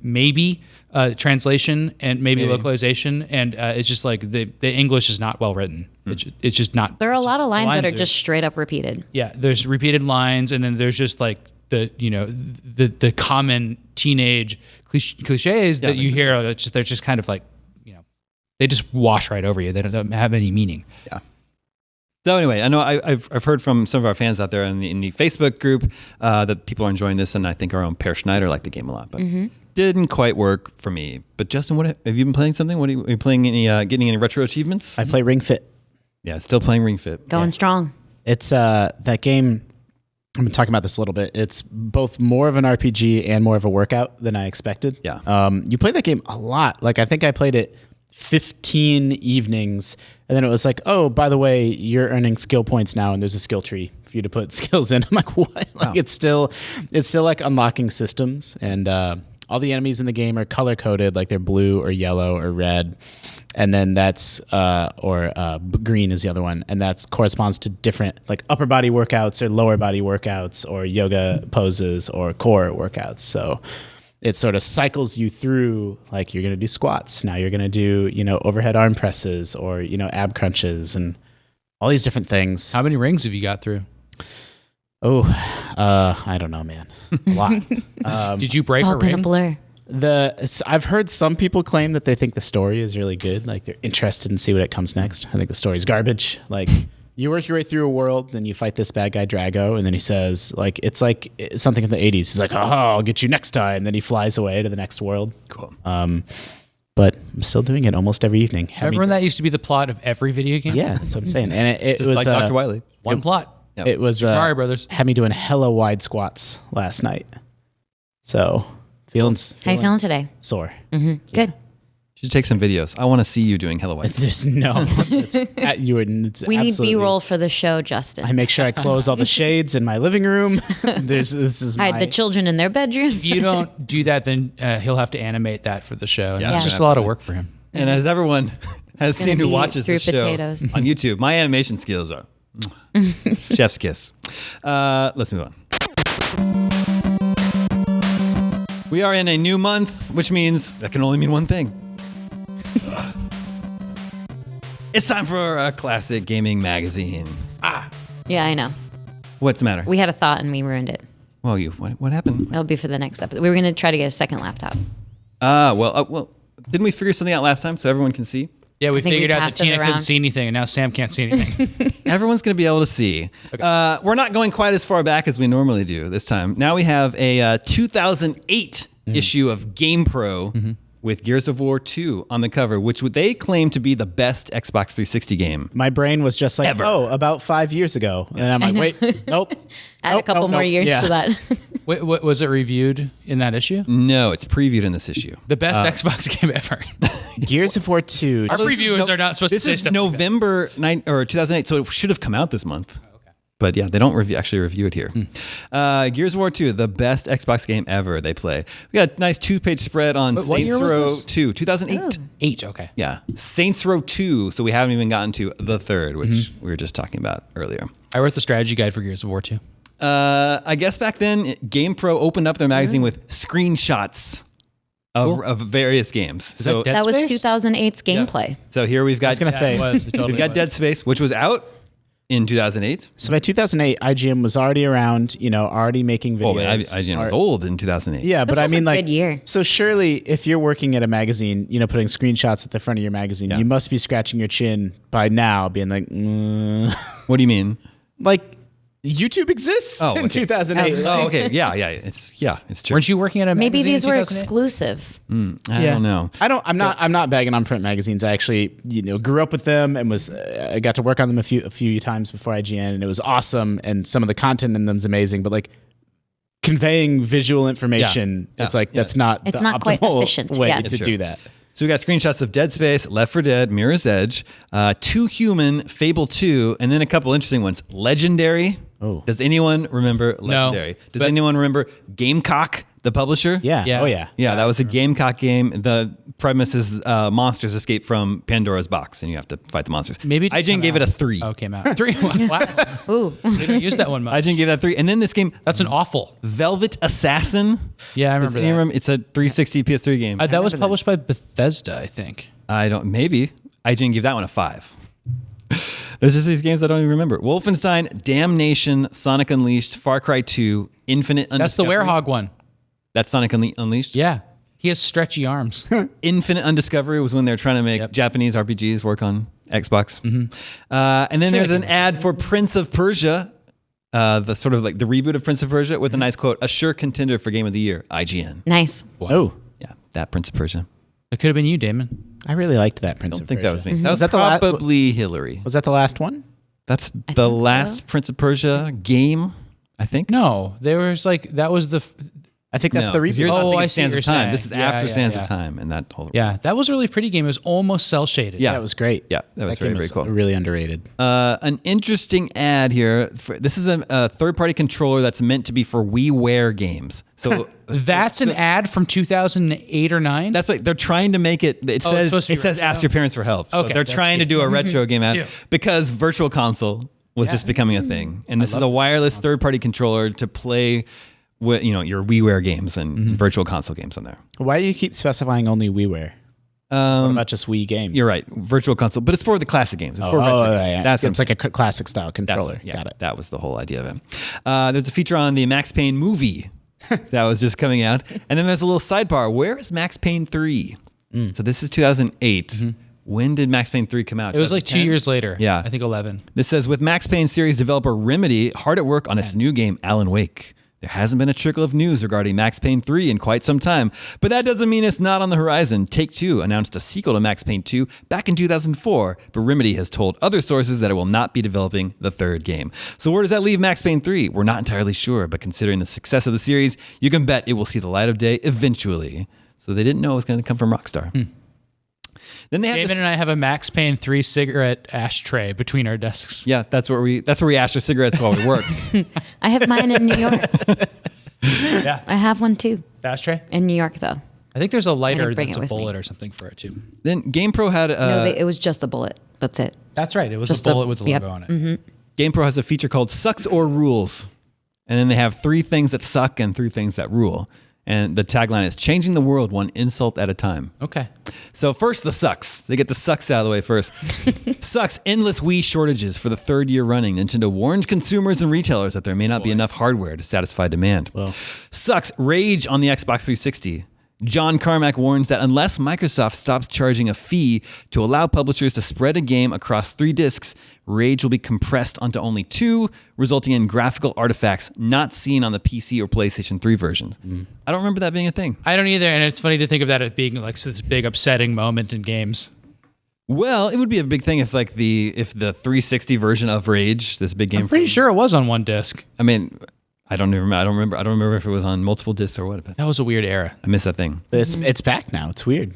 maybe translation and maybe localization. And it's just like the English is not well written. It's just not. there are a lot of lines that are are- just straight up repeated. Yeah, there's repeated lines, and then there's just like the common teenage cliches that you hear. They're just kind of like, you know, they just wash right over you. They don't have any meaning. Yeah. So anyway, I know I've heard from some of our fans out there in the Facebook group that people are enjoying this, and I think our own Per Schneider liked the game a lot, but didn't quite work for me. But Justin, what have you been playing? Something? Are you playing any? Getting any retro achievements? I play Ring Fit. Yeah, still playing Ring Fit. Going strong. It's that game. I've been talking about this a little bit. It's both more of an RPG and more of a workout than I expected. Yeah. You play that game a lot. Like I think I played it 15 evenings, and then it was like, oh, by the way, you're earning skill points now, and there's a skill tree for you to put skills in. I'm like, what? Like it's still like unlocking systems, and all the enemies in the game are color coded, like they're blue or yellow or red, and then that's green is the other one, and that corresponds to different like upper body workouts or lower body workouts or yoga poses or core workouts. So it sort of cycles you through, like you're going to do squats. Now you're going to do, you know, overhead arm presses or, you know, ab crunches and all these different things. How many rings have you got through? Oh, I don't know, man. A lot. Did you break It's a all been a ring? blur. I've heard some people claim that they think the story is really good. Like they're interested in see what it comes next. I think the story's garbage. Like you work your way through a world, then you fight this bad guy Drago, and then he says, like, it's like something in the 80s. He's like, I'll get you next time. Then he flies away to the next world. Cool. But I'm still doing it almost every evening. Remember when that used to be the plot of every video game? Yeah, that's what I'm saying. And it Just was like Dr. Wily. One plot. It was Mario Brothers. had me doing hella wide squats last night. So feeling How you feeling today? sore. Good. You should take some videos. I want to see you doing Hello White. There's no. It's We need absolutely- B-roll for the show, Justin. I make sure I close all the shades in my living room. This is Hide my, the children in their bedrooms. If you don't do that, then he'll have to animate that for the show. And Yeah. it's just a lot of work for him. And as everyone has seen who be watches through the show potatoes. on YouTube, my animation skills are chef's kiss. Let's move on. We are in a new month, which means that can only mean one thing. It's time for a classic gaming magazine. Yeah, I know. What's the matter? We had a thought and we ruined it. Well, what happened? It'll be for the next episode. We were going to try to get a second laptop. Well, didn't we figure something out last time so everyone can see? Yeah, we think we figured out that passed it Tina couldn't around. see anything, and now Sam can't see anything. Everyone's going to be able to see. We're not going quite as far back as we normally do this time. Now we have a 2008 issue of GamePro with Gears of War 2 on the cover, which they claim to be the best Xbox 360 game. My brain was just like, Ever. oh, about 5 years ago. And I'm like, wait, nope. Add Nope, a couple nope, more nope. years Yeah. to that. Wait, what, was it reviewed in that issue? No, it's previewed in this issue. The best Xbox game ever. Gears of War 2. Our reviewers are not supposed to This say is stuff like that. November 2008, so it should have come out this month. But yeah, they don't actually review it here. Gears of War 2, the best Xbox game ever they play. We got a nice 2-page spread on what Saints year was Row this? 2, 2008. 8, okay. Yeah, Saints Row 2, so we haven't even gotten to the third, which we were just talking about earlier. I wrote the strategy guide for Gears of War 2. I guess back then, GamePro opened up their magazine with screenshots of various games. So, Dead That was Space? 2008's gameplay. so here we've got, I was going to say, It was, it totally we've got was. Dead Space, which was out in 2008. so by 2008, IGN was already around, already making videos. Oh, man, IGN was Or- old in 2008. Yeah, This but I was a mean, like, good year. so surely if you're working at a magazine, putting screenshots at the front of your magazine, Yeah. you must be scratching your chin by now, being like, What do you mean? like YouTube exists Oh, in okay. 2008. Oh, okay. Yeah. It's true. Weren't you working at a Maybe magazine these in were 2008? exclusive. I don't know. I'm not bagging on print magazines. I actually, grew up with them and was I got to work on them a few times before IGN, and it was awesome. And some of the content in them is amazing. But like conveying visual information, Yeah. it's like Yeah. that's not It's the not quite optimal efficient. way Yeah. to It's true. do that. So we got screenshots of Dead Space, Left 4 Dead, Mirror's Edge, Too Human, Fable 2, and then a couple interesting ones. Legendary. Oh. Does anyone remember Legendary? Does but- anyone remember Gamecock, the publisher? Yeah. Yeah. Oh yeah. Yeah, that was a Gamecock game. The premise is monsters escape from Pandora's box, and you have to fight the monsters. Maybe it just IGN came gave it a out. 3. Oh, it came out. 3. Wow. Ooh. They don't use that one much. IGN gave that 3. And then this game, That's an awful. Velvet Assassin. Yeah, I Does remember anyone that. It's a 360 PS3 game. That was published by Bethesda, I think. Maybe. IGN gave that one a 5. There's just these games I don't even remember. Wolfenstein, Damnation, Sonic Unleashed, Far Cry 2, Infinite Undiscovery. That's the Werehog one. That's Sonic Unleashed? Yeah. He has stretchy arms. Infinite Undiscovery was when they were trying to make Japanese RPGs work on Xbox. And then there's an ad for Prince of Persia, the sort of like the reboot of Prince of Persia, with a nice quote, a sure contender for Game of the Year, IGN. Nice. Oh, Yeah, that Prince of Persia. It could have been you, Damon. I really liked that Prince I don't of think Persia. that was me. That was that the la- probably Hillary. Was that the last one? That's the think so. last Prince of Persia game, I think. No, there was like, that was the, I think that's No, the 'cause you're reboot. not Oh, thinking I see Sands what of you're Time. saying. This is Yeah, after yeah, Sands yeah. of Time and that whole. yeah, that was a really pretty game. It was almost cell shaded. Yeah. That was great. Yeah, that was That very, game very was cool. really underrated. An interesting ad here. This is a third-party controller that's meant to be for WiiWare games. So That's an ad from 2008 or 9? that's like they're trying to make it. It it's says supposed to be ask retro? your parents for help. So Okay, they're that's trying to cute. do a retro game ad Yeah. because Virtual Console was just becoming a thing, and this is a wireless third-party controller to play with your WiiWare games and Virtual Console games on there. Why do you keep specifying only WiiWare? What about just Wii games? You're right, Virtual Console, but it's for the classic games. It's for retro games. yeah. That's It's what- like a classic style That's controller. what- yeah, Got it. That was the whole idea of it. There's a feature on the Max Payne movie that was just coming out. And then there's a little sidebar. Where is Max Payne 3? So this is 2008. When did Max Payne 3 come out? It was like 2 2010? years later. Yeah. I think 11. This says, with Max Payne series developer Remedy hard at work on its new game, Alan Wake. There hasn't been a trickle of news regarding Max Payne 3 in quite some time, but that doesn't mean it's not on the horizon. Take-Two announced a sequel to Max Payne 2 back in 2004, but Remedy has told other sources that it will not be developing the third game. So where does that leave Max Payne 3? We're not entirely sure, but considering the success of the series, you can bet it will see the light of day eventually. So they didn't know it was going to come from Rockstar. Then they had David this, and I have a Max Payne 3 cigarette ashtray between our desks. yeah, that's where we ash our cigarettes while we work. I have mine in New York. Yeah. I have one too. Ashtray? In New York, though. I think there's a lighter bring that's it a with me. bullet or something for it too. Then GamePro had It was just a bullet. That's it. That's right. It was Just a a- bullet with the yep. logo on it. GamePro has a feature called Sucks or Rules. And then they have 3 things that suck and 3 things that rule. And the tagline is changing the world one insult at a time. Okay. So first, the sucks. They get the sucks out of the way first. Sucks. Endless Wii shortages for the third year running. Nintendo warns consumers and retailers that there may not be enough hardware to satisfy demand. Well. Sucks. Rage on the Xbox 360. John Carmack warns that unless Microsoft stops charging a fee to allow publishers to spread a game across 3 discs, Rage will be compressed onto only 2, resulting in graphical artifacts not seen on the PC or PlayStation 3 versions. I don't remember that being a thing. I don't either, and it's funny to think of that as being like this big upsetting moment in games. Well, it would be a big thing if the 360 version of Rage, this big game. I'm pretty sure it was on one disc. I mean, I don't remember if it was on multiple discs or what. But That was a weird era. I missed that thing. It's back now. It's weird.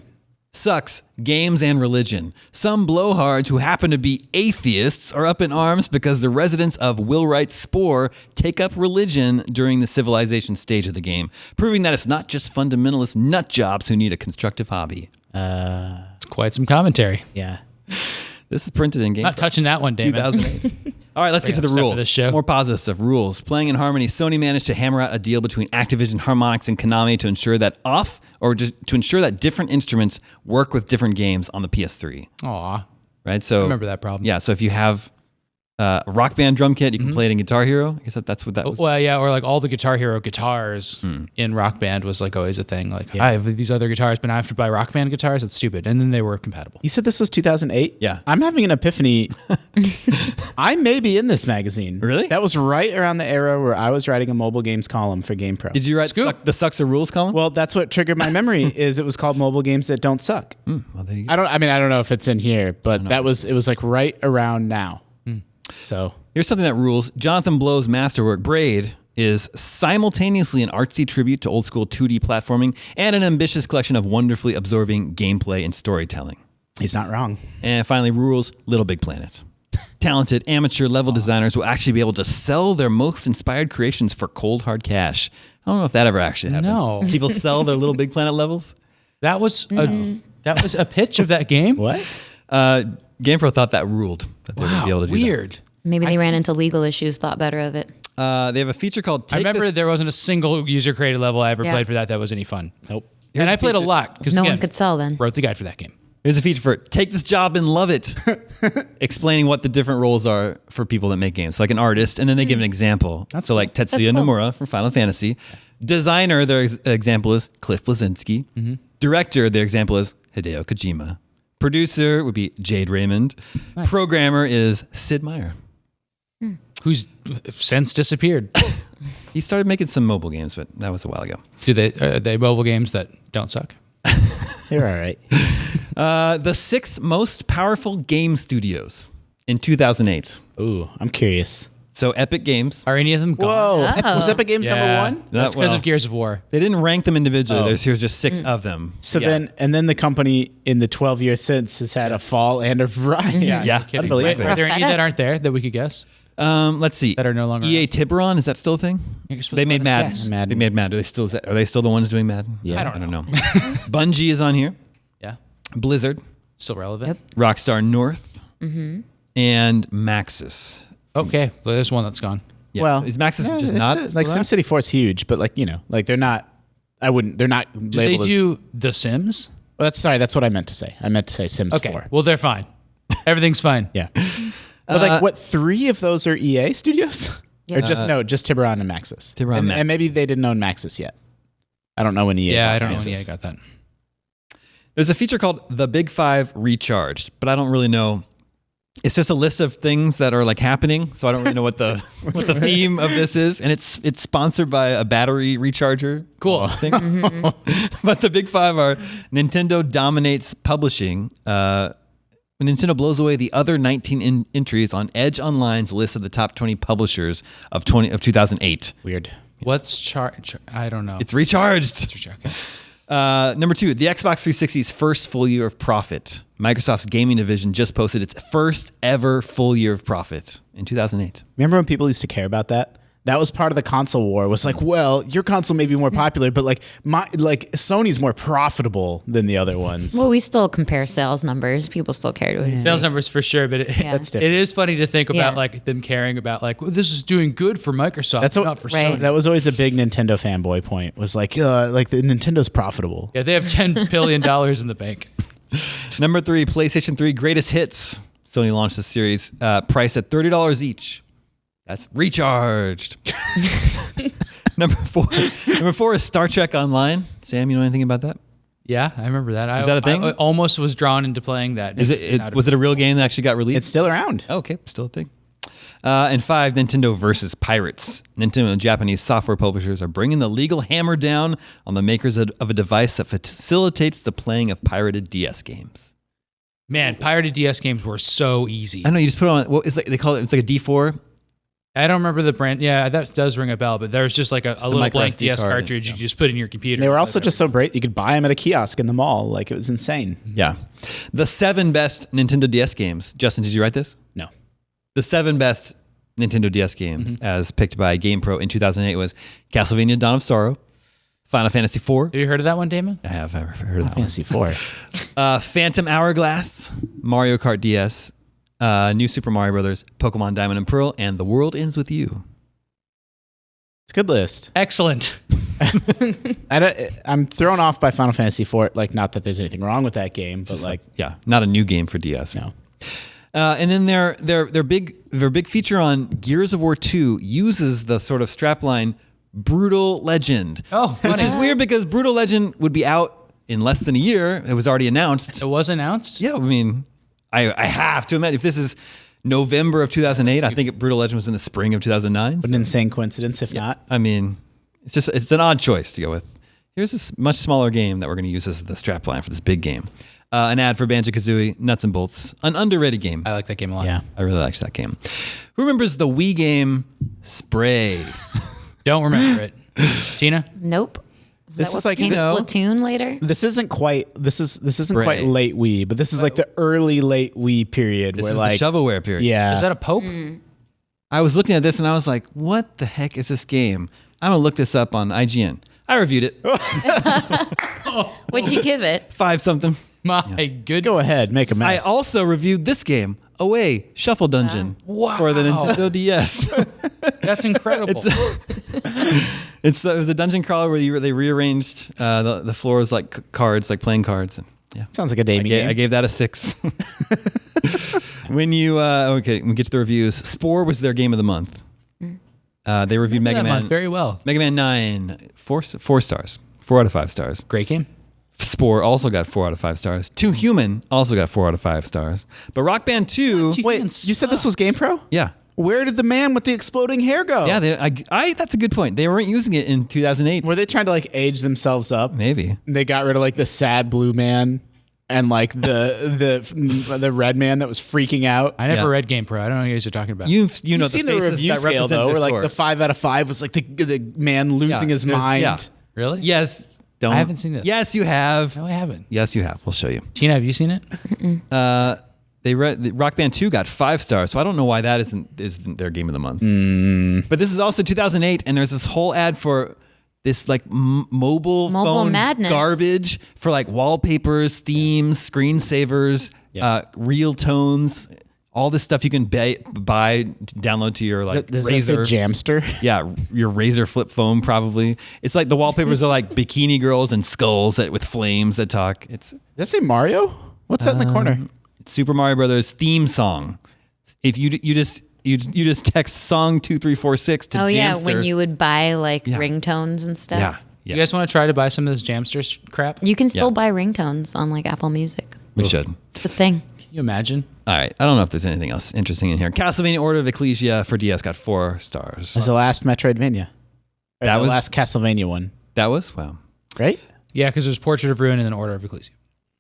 Sucks. Games and religion. Some blowhards who happen to be atheists are up in arms because the residents of Willwright's Spore take up religion during the civilization stage of the game, proving that it's not just fundamentalist nut jobs who need a constructive hobby. It's quite some commentary. Yeah. This is printed in Game Not touching that one, Damon. 2008. All right, let's get to the stuff for rules. this show. More positive stuff. Rules. Playing in Harmony, Sony managed to hammer out a deal between Activision, Harmonix, and Konami to ensure that to ensure that different instruments work with different games on the PS3. Aw. Right? So I remember that problem. Yeah, so if you have a Rock Band drum kit, you can play it in Guitar Hero. I guess that's what that was. Well, yeah, or like all the Guitar Hero guitars in Rock Band was like always a thing. Like, I have these other guitars, but now I have to buy Rock Band guitars. It's stupid. And then they were compatible. You said this was 2008? Yeah. I'm having an epiphany. I may be in this magazine. Really? That was right around the era where I was writing a mobile games column for GamePro. Did you write the Sucks or Rules column? Well, that's what triggered my memory. Is it was called Mobile Games That Don't Suck. Well, there you go. I don't know if it's in here, but it was like right around now. So Here's something that rules. Jonathan Blow's masterwork, Braid, is simultaneously an artsy tribute to old school 2D platforming and an ambitious collection of wonderfully absorbing gameplay and storytelling. he's not wrong. And finally, rules, Littlebigplanet. Talented amateur level designers will actually be able to sell their most inspired creations for cold hard cash. I don't know if that ever actually happened. No. People sell their Littlebigplanet levels? That was a pitch of that game. What? GamePro thought that ruled, that they would be able to do weird. Maybe they ran into legal issues, thought better of it. that. They have a feature called I Take remember This- there wasn't a single user created level I ever Yeah. played for that was any fun. Nope. And I played a lot because No one could sell then. Wrote the guide for that game. Here's a feature for Take This Job and Love It, explaining what the different roles are for people that make games. So like an artist, and then they give an example. So like Tetsuya cool. Nomura from Final Fantasy. Designer, their example is Cliff Bleszinski. Director, their example is Hideo Kojima. Producer would be Jade Raymond. Programmer is Sid Meier. Who's since disappeared. He started making some mobile games, but that was a while ago. Are they mobile games that don't suck? They're all right. The 6 most powerful game studios in 2008. Ooh, I'm curious. So Epic Games. Are any of them gone? Whoa. Was Epic Games number one? That's because well, of Gears of War. They didn't rank them individually. Oh. Here's just 6 of them. So Yeah. then the company in the 12 years since has had a fall and a rise. Yeah. Kidding. Unbelievable. Are there any Prophetic. that aren't there that we could guess? Let's see. That are no longer EA around. Tiburon, is that still a thing? You're supposed They to made let us Madden. guess. Madden. They made Madden. Are they still the ones doing Madden? Yeah. I don't know. Bungie is on here. Yeah. Blizzard, Still relevant. Rockstar North, and Maxis. Okay. Well, there's one that's gone. Yeah. Well, is Maxis yeah, just it's not? like SimCity 4 is huge, but like, like they're not, they're not Did they labeled as, do The Sims? well, that's what I meant to say. I meant to say Sims Okay. 4. Well, they're fine. Everything's fine. Yeah. But like what, 3 of those are EA studios? Or just Tiburon and Maxis. Tiburon and Maxis. And maybe they didn't own Maxis yet. I don't know when EA Yeah, bought I don't know Maxis. when EA got that. There's a feature called The Big 5 Recharged, but I don't really know. It's just a list of things that are like happening, so I don't really know what the theme of this is. And it's sponsored by a battery recharger. Cool. Thing. But the Big 5 are Nintendo dominates publishing. Nintendo blows away the other 19 entries on Edge Online's list of the top 20 publishers of 2008. Weird. What's I don't know. It's recharged. Okay. Number 2, the Xbox 360's first full year of profit. Microsoft's gaming division just posted its first ever full year of profit in 2008. Remember when people used to care about that? That was part of the console war. Was like, well, your console may be more popular, but like Sony's more profitable than the other ones. Well, we still compare sales numbers. People still care to Sales numbers for sure, but That's different. it is funny to think about Yeah. like them caring about like, well, this is doing good for Microsoft, That's what- not for Right. Sony. That was always a big Nintendo fanboy point. Was like the Nintendo's profitable. Yeah, they have $10 billion in the bank. Number 3, PlayStation 3 Greatest Hits. Sony launched this series priced at $30 each. That's recharged. Number 4 is Star Trek Online. Sam, you know anything about that? Yeah, I remember that. Is that a thing? I almost was drawn into playing that. Was it a real game that actually got released? It's still around. Oh, okay, still a thing. And 5, Nintendo versus Pirates. Nintendo and Japanese software publishers are bringing the legal hammer down on the makers of a device that facilitates the playing of pirated DS games. Man, pirated DS games were so easy. I know you just put it on. What is like they call it? It's like a D4. I don't remember the brand. Yeah, that does ring a bell, but there's just like a little micro blank SD DS card, cartridge yeah. you just put in your computer. They were also just so great. You could buy them at a kiosk in the mall. Like it was insane. Yeah, the 7 best Nintendo DS games. Justin, did you write this? No. The 7 best Nintendo DS games, as picked by GamePro in 2008, was Castlevania: Dawn of Sorrow, Final Fantasy IV. Have you heard of that one, Damon? I have heard of that Fantasy 4. one. Phantom Hourglass, Mario Kart DS, New Super Mario Brothers, Pokemon Diamond and Pearl, and The World Ends with You. It's a good list. Excellent. I'm thrown off by Final Fantasy 4. Like, not that there's anything wrong with that game, but like, Yeah, not a new game for DS. no. And then their big feature on Gears of War 2 uses the sort of strapline Brutal Legend. Oh, which funny. is weird because Brutal Legend would be out in less than a year. It was already announced. It was announced? Yeah, I mean, I have to imagine if this is November of 2008, I think Brutal Legend was in the spring of 2009. An insane coincidence, if not. I mean, it's an odd choice to go with. Here's this much smaller game that we're going to use as the strapline for this big game. An ad for Banjo-Kazooie, Nuts and Bolts, an underrated game. I like that game a lot. Yeah. I really liked that game. Who remembers the Wii game Spray? Don't remember it. Tina? Nope. This that is what like, came you know- Splatoon later? This isn't quite Spray. quite late Wii, but this is like the early late Wii period This where is like the shovelware period. yeah. Is that a Pope? I was looking at this and I was like, what the heck is this game? I'm going to look this up on IGN. I reviewed it. What'd you give it? 5 something. My goodness. Go ahead, make a I mess. also reviewed this game, Away, Shuffle Dungeon, for the Nintendo DS. That's incredible. It was a dungeon crawler where they rearranged the floors like cards, like playing cards. And, yeah, Sounds like a Damien game. I gave that a 6. When you okay, we get to the reviews. Spore was their game of the month. They reviewed Mega that Man month very well. Mega Man 9, 4 stars, 4 out of 5 stars. Great game. Spore also got 4 out of 5 stars. Too Human also got 4 out of 5 stars. But Rock Band 2, Wait, you said this was GamePro? yeah. Where did the man with the exploding hair go? Yeah, that's a good point. They weren't using it in 2008. Were they trying to like age themselves up? Maybe. They got rid of like the sad blue man and like the red man that was freaking out. I never Yeah. read GamePro. I don't know what you guys are talking about. You know You've the seen the faces review that scale represent though, their where like score. the 5 out of 5 was like the man losing his there's- mind. yeah. Really? Yes. Don't. I haven't seen this. Yes, you have. No, I haven't. Yes, you have. We'll show you. Tina, have you seen it? The Rock Band 2 got 5 stars, so I don't know why that isn't their game of the month. But this is also 2008, and there's this whole ad for this like mobile phone madness. garbage for like wallpapers, themes, screensavers, real tones, all this stuff you can buy, download to your like Does Razor. that say Jamster? Yeah, your Razor flip phone probably. It's like the wallpapers are like bikini girls and skulls with flames that talk. It's Does that say Mario? What's that in the corner? Super Mario Brothers theme song. If you just text song 2346 to Oh yeah, Jamster. when you would buy like ringtones and stuff. yeah. You guys want to try to buy some of this Jamster crap? You can still Yeah. buy ringtones on like Apple Music. We should. It's a thing. Can you imagine? All right. I don't know if there's anything else interesting in here. Castlevania Order of Ecclesia for DS got 4 stars. That's the last Metroidvania. Or That the was- last Castlevania one, That was wow. right? Yeah, because there's Portrait of Ruin and then Order of Ecclesia.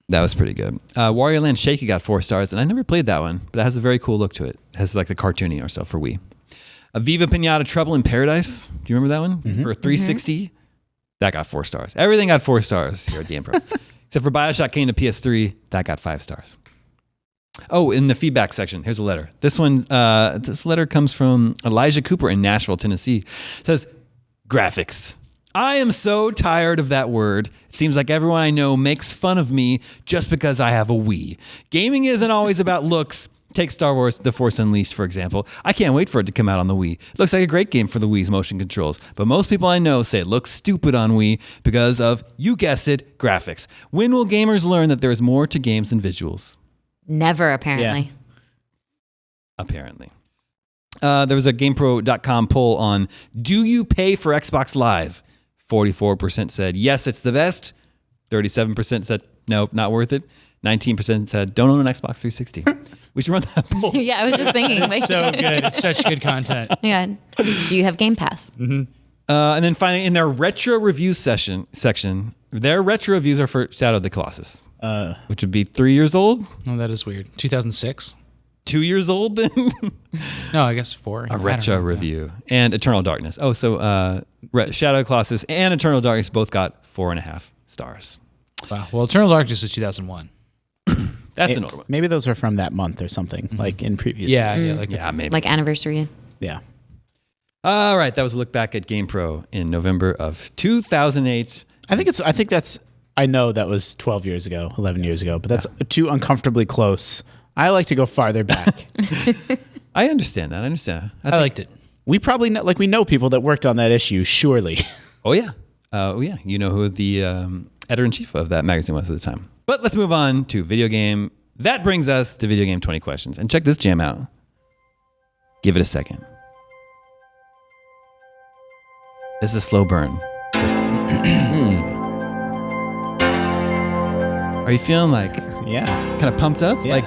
That was pretty good. Wario Land Shaky got 4 stars, and I never played that one, but that has a very cool look to it. It has like the cartoony or so for Wii. Viva Pinata Trouble in Paradise. Do you remember that one? For 360, that got 4 stars. Everything got 4 stars here at GamePro, except for Bioshock came to PS3. That got 5 stars. Oh, in the feedback section, here's a letter. This letter comes from Elijah Cooper in Nashville, Tennessee. It says, graphics. I am so tired of that word. It seems like everyone I know makes fun of me just because I have a Wii. Gaming isn't always about looks. Take Star Wars The Force Unleashed, for example. I can't wait for it to come out on the Wii. It looks like a great game for the Wii's motion controls, but most people I know say it looks stupid on Wii because of, you guessed it, graphics. When will gamers learn that there is more to games than visuals? Never, apparently. Yeah. Apparently. There was a GamePro.com poll on, do you pay for Xbox Live? 44% said, yes, it's the best. 37% said, no, not worth it. 19% said, don't own an Xbox 360. We should run that poll. Yeah, I was just thinking. Like, So good. It's such good content. yeah. Do you have Game Pass? And then finally, in their retro review section, their retro reviews are for Shadow of the Colossus, which would be 3 years old. Oh, that is weird. 2006? 2 years old then? No, I guess 4. A retro review. And Eternal Darkness. Oh, so Shadow of the Colossus and Eternal Darkness both got 4.5 stars. Wow. Well, Eternal Darkness is 2001. That's an older one. Maybe those were from that month or something, like in previous Yeah. years. Yeah, maybe. Like anniversary? Yeah. All right, that was a look back at GamePro in November of 2008. I know that was 12 years ago, 11 years ago, but that's too uncomfortably close. I like to go farther back. I understand that. I understand. I liked it. We probably know, we know people that worked on that issue, surely. Oh, yeah. Yeah. You know who the editor-in-chief of that magazine was at the time. But let's move on to video game. That brings us to video game 20 questions. And check this jam out. Give it a second. This is a slow burn. Are you feeling like Yeah. kind of pumped up? Yeah.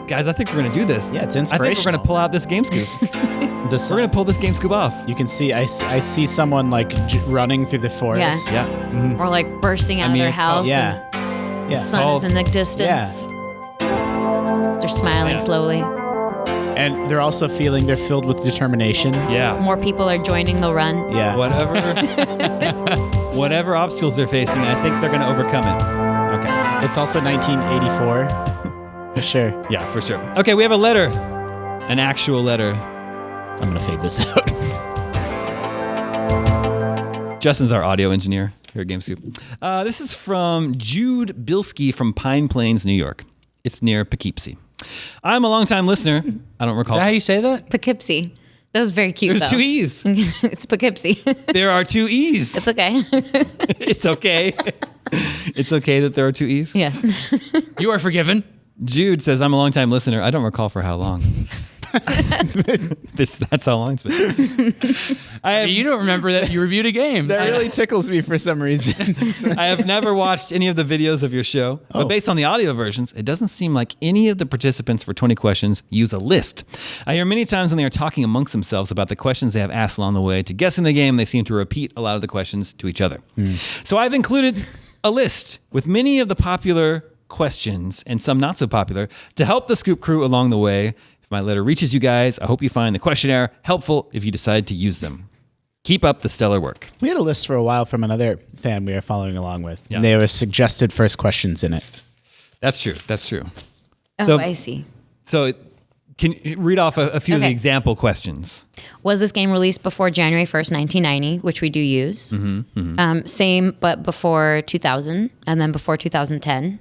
Guys, I think we're going to do this. Yeah, it's I think we're going inspirational. to pull out this game scoop. We're going to pull this game scoop off. You can see, I see someone like running through the forest. Yeah. Yeah. Or like bursting out of their it's house. Yeah. And Yeah. the sun is in the distance. They're smiling Yeah. slowly. And they're also feeling they're filled with determination. Yeah. More people are joining the run. Yeah. Whatever obstacles they're facing, I think they're going to overcome it. Okay. It's also 1984. For sure. Yeah, for sure. Okay, we have a letter. An actual letter. I'm going to fade this out. Justin's our audio engineer here at GameScoop. This is from Jude Bilski from Pine Plains, New York. It's near Poughkeepsie. I'm a longtime listener. I don't Is recall. that how you say that? Poughkeepsie. That was very cute, There's though. 2 E's. It's Poughkeepsie. There are 2 E's. It's okay. It's okay. It's okay that there are 2 E's. Yeah. You are forgiven. Jude says, I'm a longtime listener. I don't recall for how long. That's how long it's been. You don't remember that you reviewed a game. That really tickles me for some reason. I have never watched any of the videos of your show, but based on the audio versions, it doesn't seem like any of the participants for 20 questions use a list. I hear many times when they are talking amongst themselves about the questions they have asked along the way to guessing the game, they seem to repeat a lot of the questions to each other. So I've included a list with many of the popular questions and some not so popular to help the Scoop crew along the way. If my letter reaches you guys, I hope you find the questionnaire helpful if you decide to use them. Keep up the stellar work. We had a list for a while from another fan we were following along with. Yeah. And there were suggested first questions in it. That's true. That's true. Oh, So- I see. So can you read off a few of the Okay. example questions? Was this game released before January 1st, 1990, which we do use? Same, but before 2000, and then before 2010.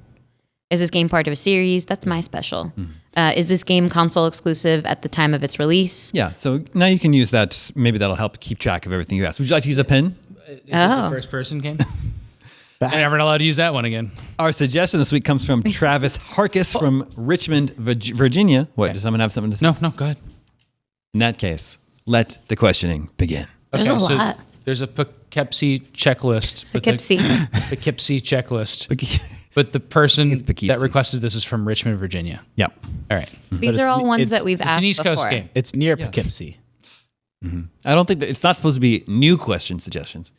Is this game part of a series? That's my special. Is this game console exclusive at the time of its release? Yeah, so now you can use that. Maybe that'll help keep track of everything you asked. Would you like to use a pen? Is this a first person game? I'm never allowed to use that one again. Our suggestion this week comes from Travis Harkis from Richmond, Virginia. What, does someone have something to say? No, go ahead. In that case, let the questioning begin. There's a lot. There's a Poughkeepsie checklist. but the- Poughkeepsie. Poughkeepsie checklist. But the person Poughkeepsie. that requested this is from Richmond, Virginia. Yep. All right. These are all ones that we've It's asked an East Coast before. game. It's near Poughkeepsie. I don't think that it's not supposed to be new question suggestions.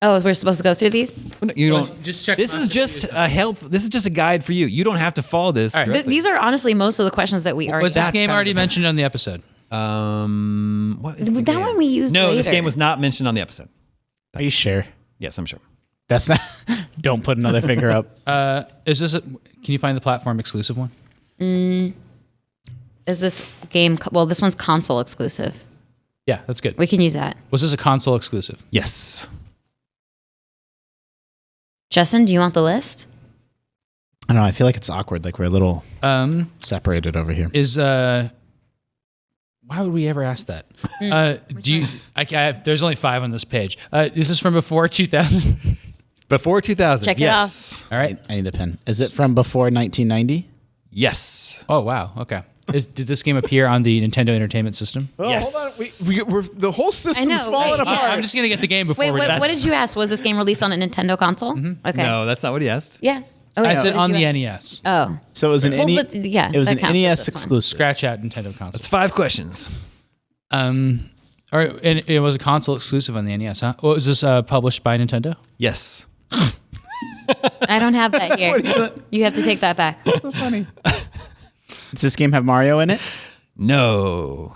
Oh, we're supposed to go through these? You Well, don't. just check This is just a help. This is just a guide for you. You don't have to follow this. All right. directly. These are honestly most of the questions that we already Was this asked. game kind of already the- mentioned on the episode? What is the That game? one we used No, later. this game was not mentioned on the episode. Are you sure? Yes, I'm sure. That's not. Don't put another finger up. Is this? Can you find the platform exclusive one? Is this game? Well, this one's console exclusive. Yeah, that's good. We can use that. Was this a console exclusive? Yes. Justin, do you want the list? I don't know. I feel like it's awkward. Like we're a little separated over here. Is why would we ever ask that? Do you? There's only 5 on this page. Is this from before 2000? Before 2000. Check it yes. All right. I need a pen. Is it from before 1990? Yes. Oh wow. Okay. Did this game appear on the Nintendo Entertainment System? Oh, Yes. Hold on. We're the whole system's know, falling right? apart. Yeah. I'm just gonna get the game before Wait, we're done. what did you ask? Was this game released on a Nintendo console? Okay. No, that's not what he asked. Yeah. Oh, I yeah. said What on did the you ask? NES. Oh. So it was an Well, NES. but, yeah, it was that an counts as NES this one. exclusive. Scratch out Nintendo console. It's 5 questions. All right, and it was a console exclusive on the NES, huh? What was this published by Nintendo? Yes. I don't have that here. You have to take that back. So funny. Does this game have Mario in it? No.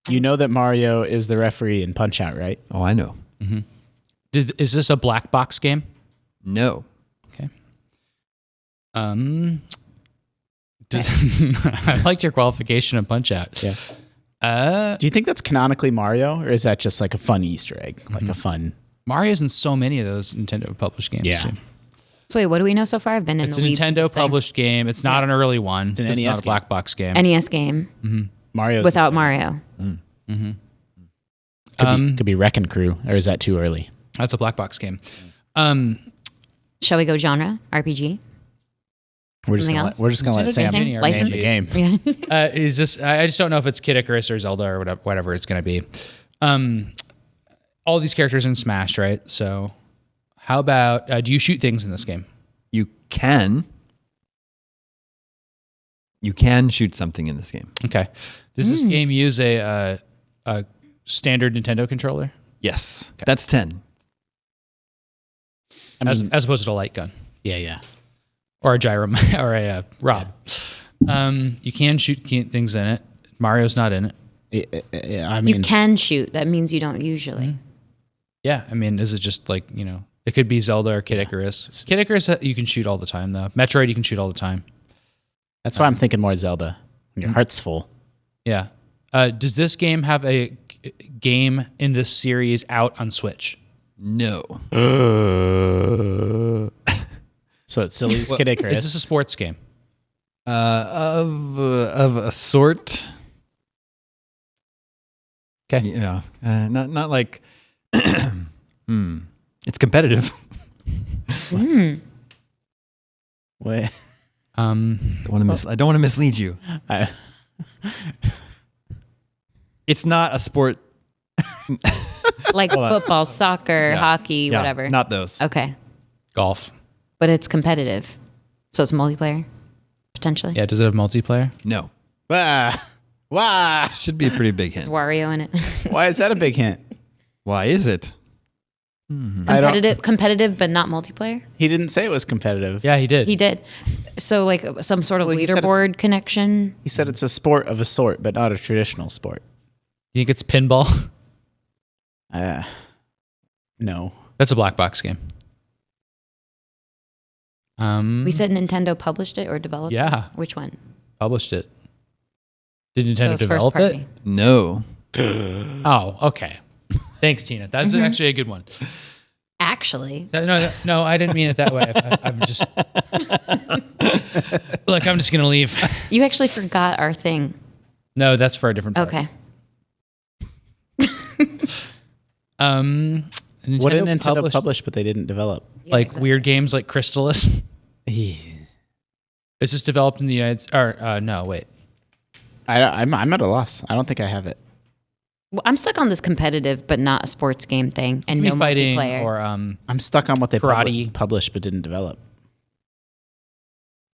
You know that Mario is the referee in Punch Out, right? Oh, I know. Is this a black box game? No. Okay. I liked your qualification of Punch Out. Yeah. Do you think that's canonically Mario, or is that just like a fun Easter egg, like a fun? Mario's in so many of those Nintendo published games. Yeah. Too. So wait, what do we know so far? I've been in It's the a weeds with Nintendo this thing. published game. It's not an early one. It's an not NES a black box game. NES game Mario without Mario. Could be Wrecking Crew, or is that too early? That's a black box game. Shall we go genre? RPG? We're just Something gonna else? let Nintendo Sam Disney name or License? the game. Yeah. Is this? I just don't know if it's Kid Icarus or Zelda or whatever it's going to be. All these characters in Smash, right? So, how about do you shoot things in this game? You can. You can shoot something in this game. Okay. Does this game use a standard Nintendo controller Yes. That's 10. I mean, as opposed to a light gun yeah. or a gyro or a Rob? You can shoot things in it. Mario's not in it. I mean, You can shoot. That means you don't usually. Yeah, I mean, is it just like, it could be Zelda or Kid Icarus. Kid Icarus, you can shoot all the time, though. Metroid, you can shoot all the time. that's why I'm thinking more Zelda. When your heart's full. Yeah. Does this game have a game in this series out on Switch? No. So it's silly as Kid Icarus. Is this a sports game? Of a sort. Okay. Yeah. Not like. It's competitive. Wait. I don't want to mislead you. It's not a sport. Like football, soccer, Yeah. hockey, Yeah, whatever. Not those. Okay. Golf. But it's competitive. So it's multiplayer, potentially. Yeah, does it have multiplayer? No. Why? Should be a pretty big Is hint. Wario in it? Why is that a big hint? Why is it? Competitive, but not multiplayer? He didn't say it was competitive. Yeah, he did. He did. So like some sort of Well, he said it's- leaderboard connection? He said it's a sport of a sort, but not a traditional sport. You think it's pinball? No. That's a black box game. We said Nintendo published it or developed it? Yeah. Which one? Published it. Did So Nintendo it's develop first it? party. No. Oh, okay. Thanks, Tina. That's actually a good one. Actually. No, I didn't mean it that way. I'm just look. I'm just gonna leave. You actually forgot our thing. No, that's for a different part. Okay. What did Nintendo publish, but they didn't develop? Like exactly. weird games like Crystalis. Is this developed in the United States? Or no, wait. I'm at a loss. I don't think I have it. Well, I'm stuck on this competitive but not a sports game thing and Maybe no fighting multiplayer. or I'm stuck on what they Karate. published but didn't develop.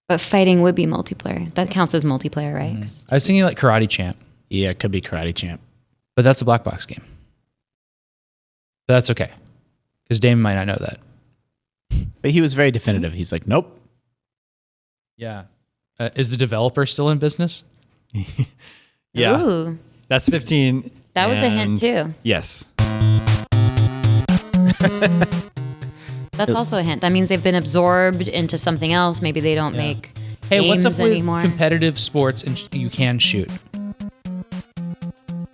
But fighting would be multiplayer. That counts as multiplayer, right? 'Cause I was thinking like Karate Champ, Yeah, it could be Karate Champ. but that's a black box game. But that's okay, because Damon might not know that. But he was very definitive. He's like, nope. Yeah. Is the developer still in business? Yeah. Ooh, That's 15. that was a hint and- too. Yes. That's also a hint. That means they've been absorbed into something else. Maybe they don't make Hey, games what's up with anymore. competitive sports and you can shoot?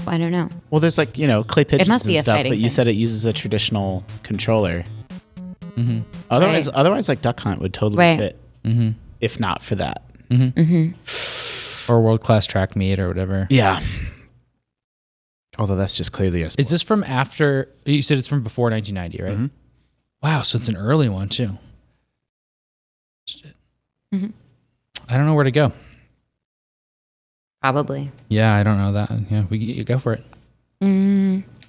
I don't know. Well, there's like, clay pigeons must be and a stuff, fighting but you thing. said it uses a traditional controller. Otherwise, like Duck Hunt would totally Right. fit, if not for that. Or world-class track meet or whatever. Yeah. Although that's just clearly a sport. Is this from after, you said it's from before 1990, right? Mm-hmm. Wow, so it's an early one too. Shit. I don't know where to go. Probably. Yeah, I don't know that. Yeah, you go for it.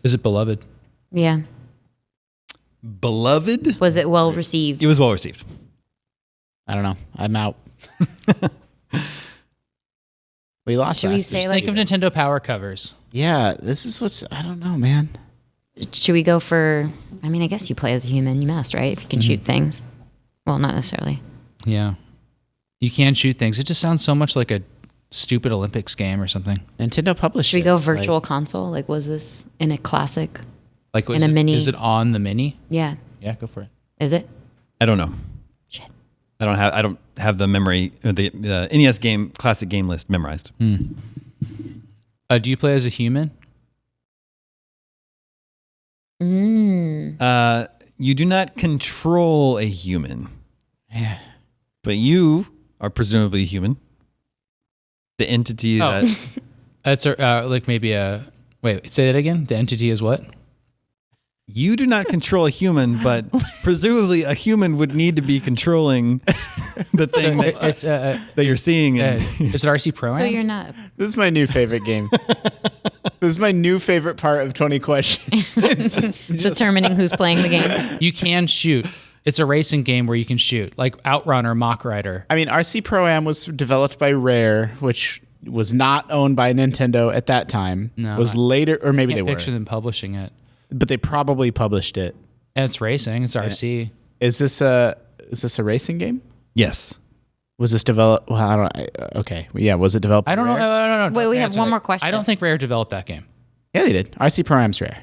Is it beloved? Yeah. Beloved? Was it well received? It was well received. I don't know. I'm out. We lost. Should we last say, week. Just think of Nintendo Power covers. Yeah, this is what's. I don't know, man. Should we go for? I mean, I guess you play as a human. You must, right? If you can shoot things. Well, not necessarily. Yeah. You can shoot things. It just sounds so much like a stupid Olympics game or something. Nintendo published. Should we it. go virtual console? Like, was this in a classic? Like, In a mini. Is it on the mini? Yeah. Yeah, go for it. Is it? I don't know. Shit. I don't have the memory, the NES game, classic game list memorized. Do you play as a human? You do not control a human. Yeah. But you are presumably human. The entity Oh. that That's like maybe a. Wait, say that again. The entity is what? you do not control a human, but presumably a human would need to be controlling the thing that, It's that you're seeing. And is it RC Pro? So you're not. This is my new favorite game. This is my new favorite part of 20 questions. Determining who's playing the game. You can shoot. It's a racing game where you can shoot, like Outrun or Mach Rider. I mean, RC Pro-Am was developed by Rare, which was not owned by Nintendo at that time. No, was later, or maybe I they can't were, picture them publishing it. but they probably published it. And it's racing. It's RC. Is this a racing game? yes. Was this developed? Well, I don't. Okay, yeah. Was it developed? I don't know. by Rare? No. Wait, we Yeah, have so one more question. I don't think Rare developed that game Yeah, they did. RC Pro-Am's Rare.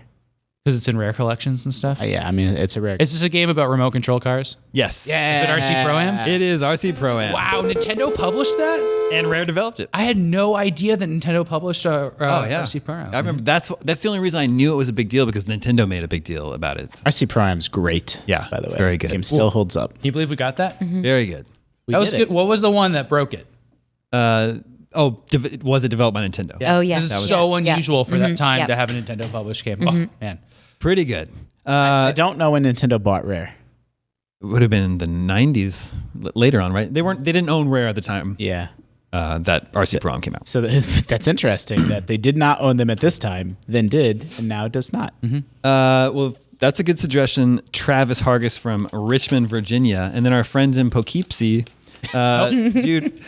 because it's in Rare collections and stuff. Yeah, I mean, it's a Rare. Is this a game about remote control cars? Yes. Is it RC Pro-Am? It is RC Pro-Am. Wow, Nintendo published that? And Rare developed it. I had no idea that Nintendo published RC Pro-Am. I remember that's the only reason I knew it was a big deal, because Nintendo made a big deal about it. RC Pro-Am's great. Yeah, by the it's way, very good. Game still holds up. Can you believe we got that? Very good. That was did good. it. What was the one that broke it? Was it developed by Nintendo? Oh, yes. This That is was- so yeah. unusual for that time Yep. to have a Nintendo published game. Oh, man. Pretty good. I don't know when Nintendo bought Rare. It would have been in the 90s, later on, right? They didn't own Rare at the time Yeah. that RC Pro-Am came out. So that's interesting that they did not own them at this time, then did, and now does not. Well, that's a good suggestion. Travis Hargis from Richmond, Virginia. And then our friends in Poughkeepsie. Jude,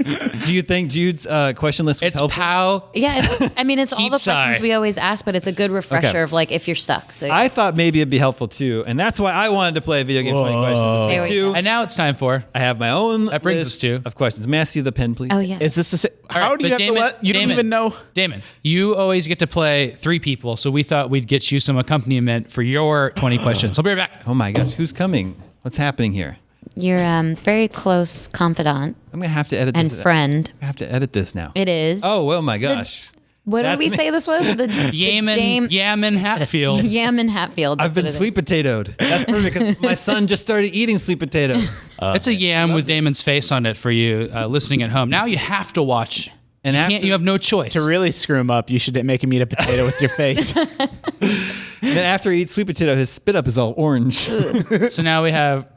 do you think Jude's question list was It's helpful? POW. Yeah, it's all the questions Keepside. we always ask, but it's a good refresher Okay. of like if you're stuck. So I thought maybe it'd be helpful too, and that's why I wanted to play Video Game 20 Questions There this we week too. go. And now it's time for. I have my own That brings us list to- of questions. May I see the pen, please? oh yeah. Is this the same? How right, do you but have to let? You don't even know. Damon, you always get to play 3 people, so we thought we'd get you some accompaniment for your 20 questions. I'll be right back. Oh my gosh, who's coming? What's happening here? Your very close confidant I'm gonna have to edit and this. friend. I have to edit this now. It is. Oh my gosh. What did that's we me. say this was? The Yaman Hatfield. Yaman Hatfield. I've that's been what it sweet potatoed. That's perfect. 'Cause my son just started eating sweet potato. It's a yam with Damon's face on it for you listening at home. Now you have to watch. And You have no choice. To really screw him up, you should make him eat a potato with your face. then after he eats sweet potato, his spit up is all orange. So now we have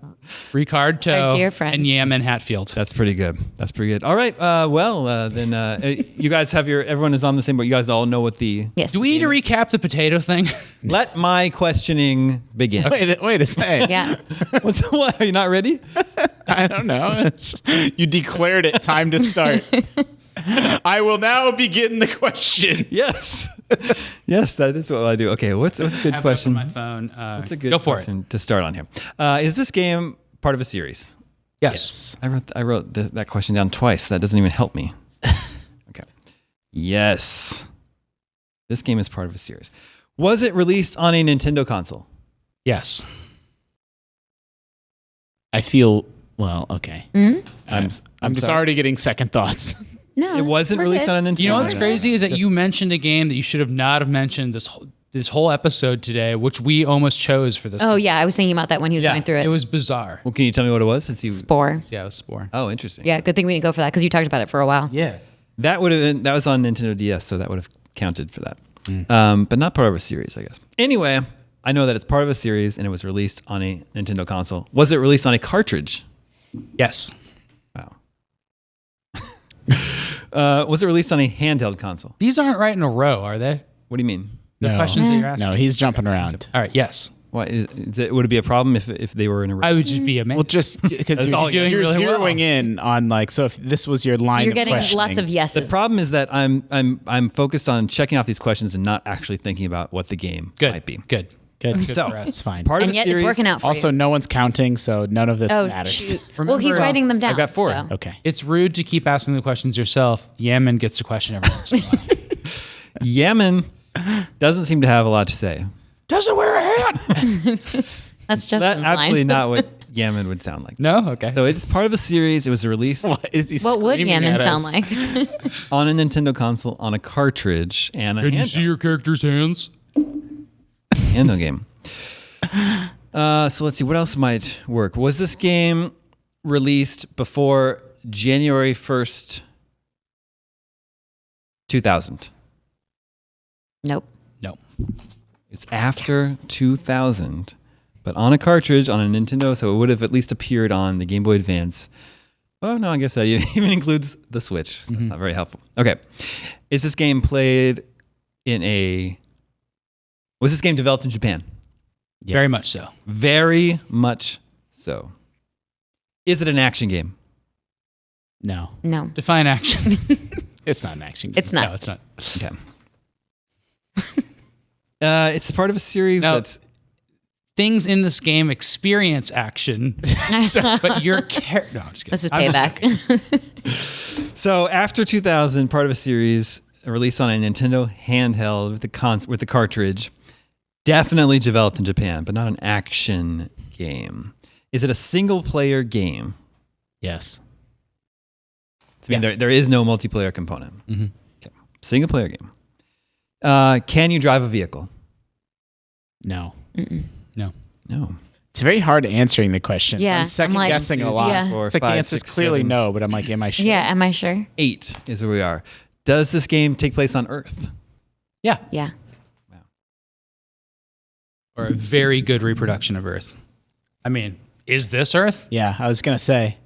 Ricardo Our dear friend. and Yaman Hatfield. That's pretty good. That's pretty good. All right. Then you guys have everyone is on the same boat. You guys all know what the. Yes. Do we need to recap the potato thing? Let my questioning begin. wait a second. Yeah. What? Are you not ready? I don't know. You declared it time to start. I will now begin the question. Yes. Yes, that is what I do. Okay. What's a good I have it up on question? my phone. That's a good Go for question to start on here. Is this game part of a series? it. Yes. I wrote that question down twice. That doesn't even help me. Okay. Yes. This game is part of a series. Was it released on a Nintendo console? Yes. I feel well. Okay. I'm just sorry. already getting second thoughts. No, It wasn't we're released good. on a Nintendo. You know what's No. crazy is that you mentioned a game that you should have not have mentioned this whole episode today, which we almost chose for this. Oh yeah, I was thinking about that when he was going through it. It was bizarre. Well, can you tell me what it was? Since you. Spore. Yeah, it was Spore. Oh, interesting. Yeah, good thing we didn't go for that because you talked about it for a while. Yeah. That was on Nintendo DS, so that would have counted for that. But not part of a series, I guess. Anyway, I know that it's part of a series and it was released on a Nintendo console. Was it released on a cartridge? Yes. Wow. Was it released on a handheld console? These aren't right in a row, are they? What do you mean? The questions that you're asking. No, he's jumping around. All right. Yes. Why would it be a problem if they were in a? I would just be amazed. Well, just because all you're doing really well. zeroing in on like, so if this was your line, You're of getting questioning, lots of The yeses. problem is that I'm focused on checking off these questions and not actually thinking about what the game Good. might be. Good. Good. So for us. It's fine. Part of And a yet series. it's working out for Also, you. no one's counting, so none of this Oh, matters. shoot. Well, he's Remember, writing them down. I've got 4. so. Okay. It's rude to keep asking the questions yourself. Yaman gets a question every once in a while. Yaman doesn't seem to have a lot to say. Doesn't wear a hat. That's just That's absolutely not what Yaman would sound like. No. Okay. So it's part of a series. It was released What is he What would screaming Yaman at sound us? like? on a Nintendo console, on a cartridge, and a Can you see handheld. your character's hands? Handheld game. So let's see, what else might work? Was this game released before January 1st, 2000? Nope. No. It's after 2000, but on a cartridge on a Nintendo, so it would have at least appeared on the Game Boy Advance. Oh, no, I guess that even includes the Switch, so that's not very helpful. Okay. Is this game played in a... Was this game developed in Japan? Very Yes. much so. Very much so. Is it an action game? No, No. Define action. it's not an action game. It's not. No, it's not. Okay. It's part of a series No. that's... Things in this game experience action, but your character. No, I'm just kidding. This is I'm just payback. So after 2000, part of a series released on a Nintendo handheld with the cartridge, definitely developed in Japan, but not an action game. Is it a single-player game? Yes. I mean, there is no multiplayer component. Mhm. Okay. Single-player game. Can you drive a vehicle? No. No. No. It's very hard answering the question. Yeah, I'm second I'm like- guessing a lot. Yeah. 4, It's like the 5, answer's 6, clearly 7, no, but I'm like, am I sure? Yeah, am I sure? 8 is where we are. Does this game take place on Earth? Yeah. Yeah. Or a very good reproduction of Earth. I mean, is this Earth? Yeah, I was gonna say,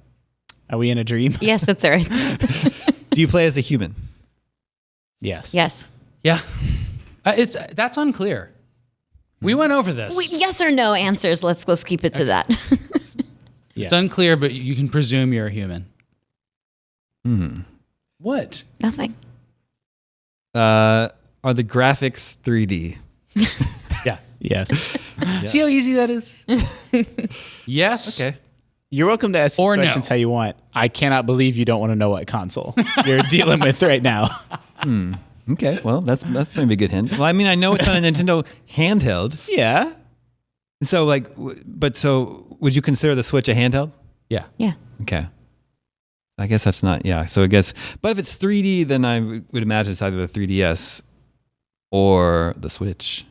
are we in a dream? Yes, it's Earth. Do you play as a human? Yes. Yes. Yeah. That's unclear. We went over this. Yes or no answers. Let's keep it to that. Yes. It's unclear, but you can presume you're a human. What? Nothing. Are the graphics 3D? Yeah. Yes. See how easy that is? Yes. Okay. You're welcome to ask these Or no. questions how you want. I cannot believe you don't want to know what console you're dealing with right now. Okay. Well, that's maybe a good hint. Well, I mean, I know it's on a Nintendo handheld. Yeah. So, would you consider the Switch a handheld? Yeah. Yeah. Okay. I guess that's not, yeah. So I guess, but if it's 3D, then I would imagine it's either the 3DS or the Switch.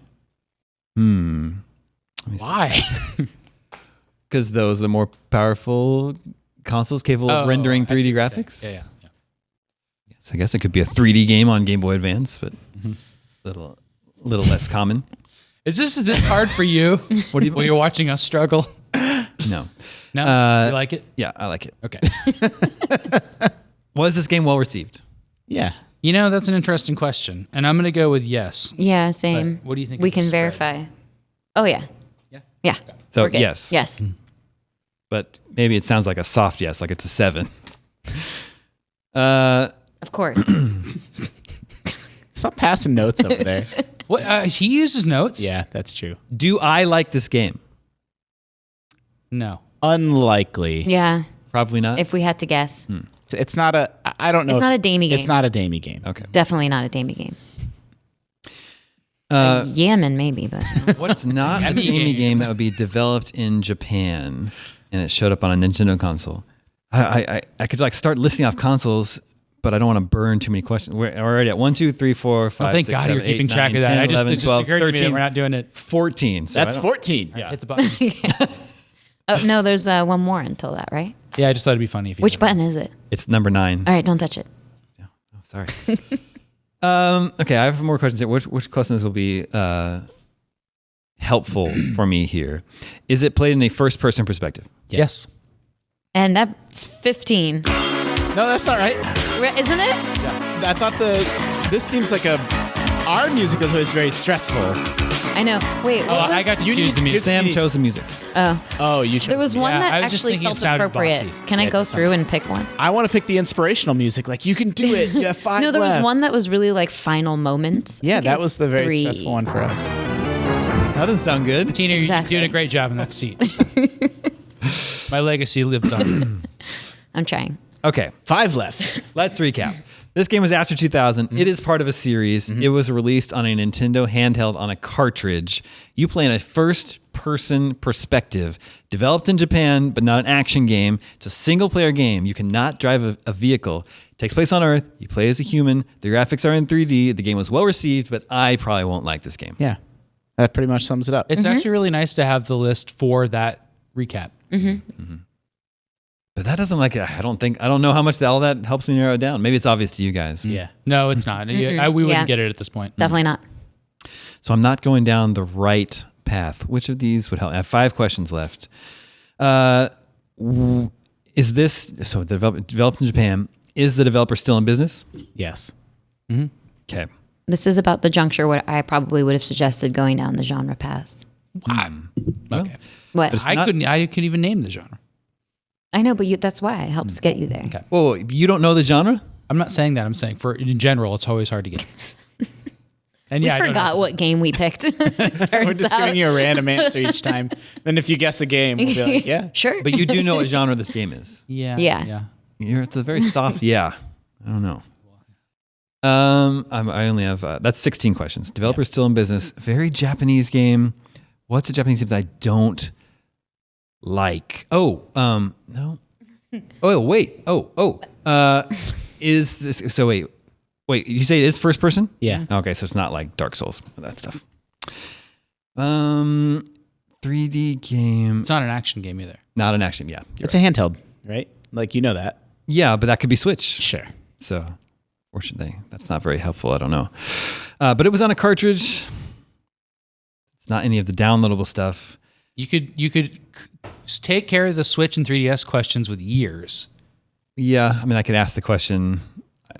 Why? Because those are the more powerful consoles capable of rendering I see 3D what you're graphics. saying. Yeah. Yes, I guess it could be a 3D game on Game Boy Advance, but little less common. Is this hard for you? What do you? When you're watching us struggle? No. No? You like it? Yeah, I like it. Okay. Was this game well received? Yeah. You know, that's an interesting question. And I'm going to go with yes. Yeah, same. But what do you think We of the can spread? verify. Oh, yeah. Yeah. Yeah. So We're good. yes. Yes. But maybe it sounds like a soft yes, like it's a 7. Of course. Stop passing notes over there. What? He uses notes? Yeah, that's true. Do I like this game? No. Unlikely. Yeah. Probably not. If we had to guess. It's not a. I don't know. It's if- not a Damie game. It's not a Damie game. Okay. Definitely not a Damie game. Yaman, maybe, but What's not a Yummy gaming game. game that would be developed in Japan and it showed up on a Nintendo console, I could like start listing off consoles, but I don't want to burn too many questions. We're already at 1, 2, 3, 4, 5, Thank 6, God 7, you're keeping 8, track 9, of that. 10, I just, 11, it just 12, occurred to me that 13, we're not doing it. 14. So That's I don't- 14. Hit the button. Oh no, there's one more until that, right? Yeah, I just thought it'd be funny if you Which did. button is it? It's number 9. All right, don't touch it. Oh, sorry. Okay, I have more questions here. Which questions will be helpful for me here? Is it played in a first-person perspective? Yes. And that's 15, No, that's not right. isn't it? I thought this seems like our music is always very stressful. I know. Wait, what I was- got to You choose need- the music. Sam chose the music. Oh, you chose. There was one Yeah, that I was just actually thinking it felt sounded appropriate. bossy. Can I Yeah, go it does through and pick one? I want to pick the inspirational music. Like you can do it. You have 5 No, there was left. one that was really like final moments. I Yeah, think it that was the very 3. stressful one for us. That doesn't sound good. Tina, Exactly. you're doing a great job in that seat. My legacy lives on. I'm trying. Okay, 5 left. let's recap. This game was after 2000. It is part of a series. It was released on a Nintendo handheld on a cartridge. You play in a first-person perspective. Developed in Japan, but not an action game. It's a single-player game. You cannot drive a vehicle. It takes place on Earth. You play as a human. The graphics are in 3D. The game was well-received, but I probably won't like this game. Yeah, that pretty much sums it up. It's actually really nice to have the list for that recap. But that doesn't I don't know how much all that helps me narrow it down. Maybe it's obvious to you guys. Yeah. No, it's not. We wouldn't Yeah. get it at this point. Definitely not. So I'm not going down the right path. Which of these would help? I have 5 questions left. Is this developed in Japan? Is the developer still in business? Yes. Okay. This is about the juncture where I probably would have suggested going down the genre path. Okay. What? It's I not- couldn't even name the genre. I know, but that's why it helps get you there. Okay. Whoa, you don't know the genre? I'm not saying that. I'm saying in general, it's always hard to get. And We I don't forgot know. what game we picked. We're Turns just out. giving you a random answer each time. Then if you guess a game, we'll be like, yeah. Sure. But you do know what genre this game is. Yeah. Yeah. It's a very soft yeah. I don't know. I only have that's 16 questions. Developer's still in business. Very Japanese game. What's a Japanese game that I don't like? No. Oh wait. Is this so? Wait. You say it is first person? Yeah. Okay, so it's not like Dark Souls, that stuff. 3D game. It's not an action game either. Not an action. Yeah. It's a handheld, right? Like, you know that. Yeah, but that could be Switch. Sure. So, fortunately, that's not very helpful. I don't know. But it was on a cartridge. It's not any of the downloadable stuff. You could take care of the Switch and 3DS questions with years. Yeah, I mean, I could ask the question.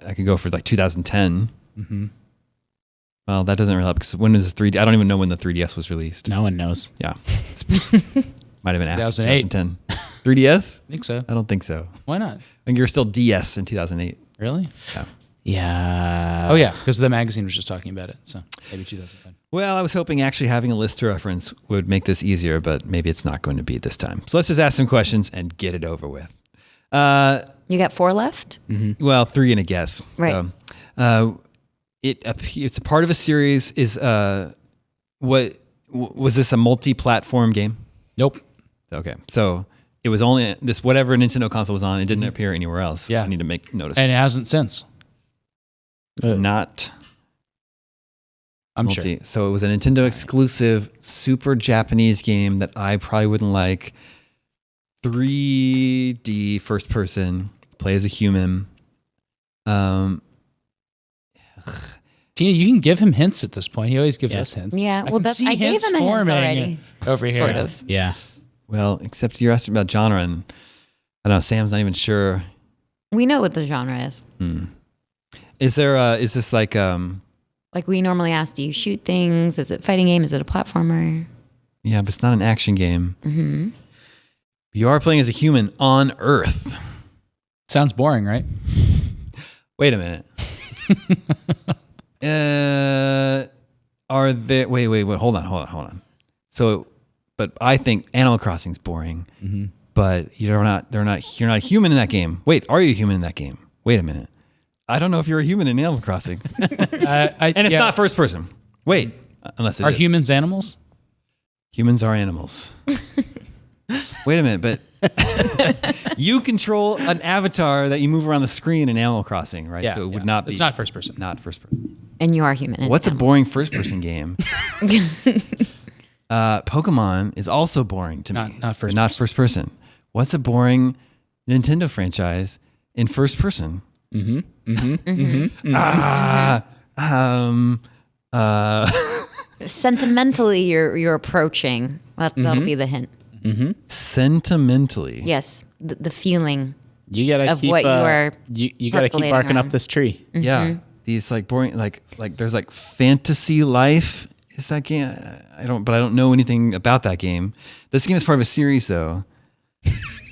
I could go for like 2010. Mm-hmm. Well, that doesn't really help because when is the 3D? I don't even know when the 3DS was released. No one knows. Yeah. Might have been after 2008. 2010. 3DS? I think so. I don't think so. Why not? I think you're still DS in 2008. Really? Yeah. Yeah. Oh yeah, because the magazine was just talking about it. So maybe 2010. Well, I was hoping actually having a list to reference would make this easier, but maybe it's not going to be this time. So let's just ask some questions and get it over with. You got 4 left? Well, 3 and a guess. Right. So, it's a part of a series. Is what was this a multi-platform game? Nope. Okay, so it was only this whatever Nintendo console was on. It didn't appear anywhere else. Yeah. I need to make notice. And it hasn't since. Not I'm multi. sure. So it was a Nintendo exclusive, super Japanese game that I probably wouldn't like. 3D first person, play as a human. Tina, you can give him hints at this point. He always gives us hints. Yeah, well, can see I gave hints him a hint forming already. over here. Sort of. Yeah. Well, except you're asking about genre, and I don't know. Sam's not even sure. We know what the genre is. Is there? Is this like? Like we normally ask, do you shoot things? Is it a fighting game? Is it a platformer? Yeah, but it's not an action game. Mm-hmm. You are playing as a human on Earth. Sounds boring, right? Wait a minute. Are there? Wait. Hold on. So, but I think Animal Crossing's boring. Mm-hmm. But you're not a human in that game. Wait, are you a human in that game? Wait a minute. I don't know if you're a human in Animal Crossing. And it's not first person. Wait, unless it Are is. humans animals? Humans are animals. Wait a minute, but you control an avatar that you move around the screen in Animal Crossing, right? Yeah, So it would yeah. not be. It's not first person. Not first person. And you are human. and What's a animal. boring first person game? Pokemon is also boring to me. Not first Not person. first person. What's a boring Nintendo franchise in first person? Sentimentally, you're approaching. That'll be the hint. Sentimentally. Yes, the feeling. You gotta Of keep what you are you gotta keep percolating barking on. up this tree. Yeah. These like boring like there's like Fantasy Life is that game. I don't know anything about that game. This game is part of a series though.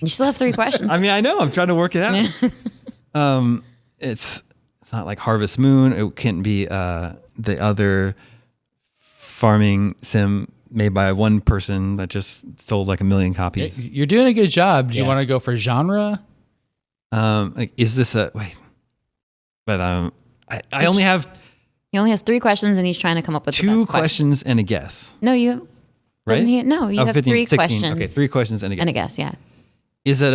You still have 3 questions. I mean, I know. I'm trying to work it out. It's not like Harvest Moon. It can't be the other farming sim made by one person that just sold like 1 million copies. You're doing a good job. Do you Yeah. want to go for genre? Like, is this a wait? But I only have He only has 3 questions, and he's trying to come up with the 2 best question. questions and a guess. No, you. Right? Doesn't he? No, you Oh, have 15, 3 16. questions. Okay, 3 questions and a guess. And a guess. Yeah. Is it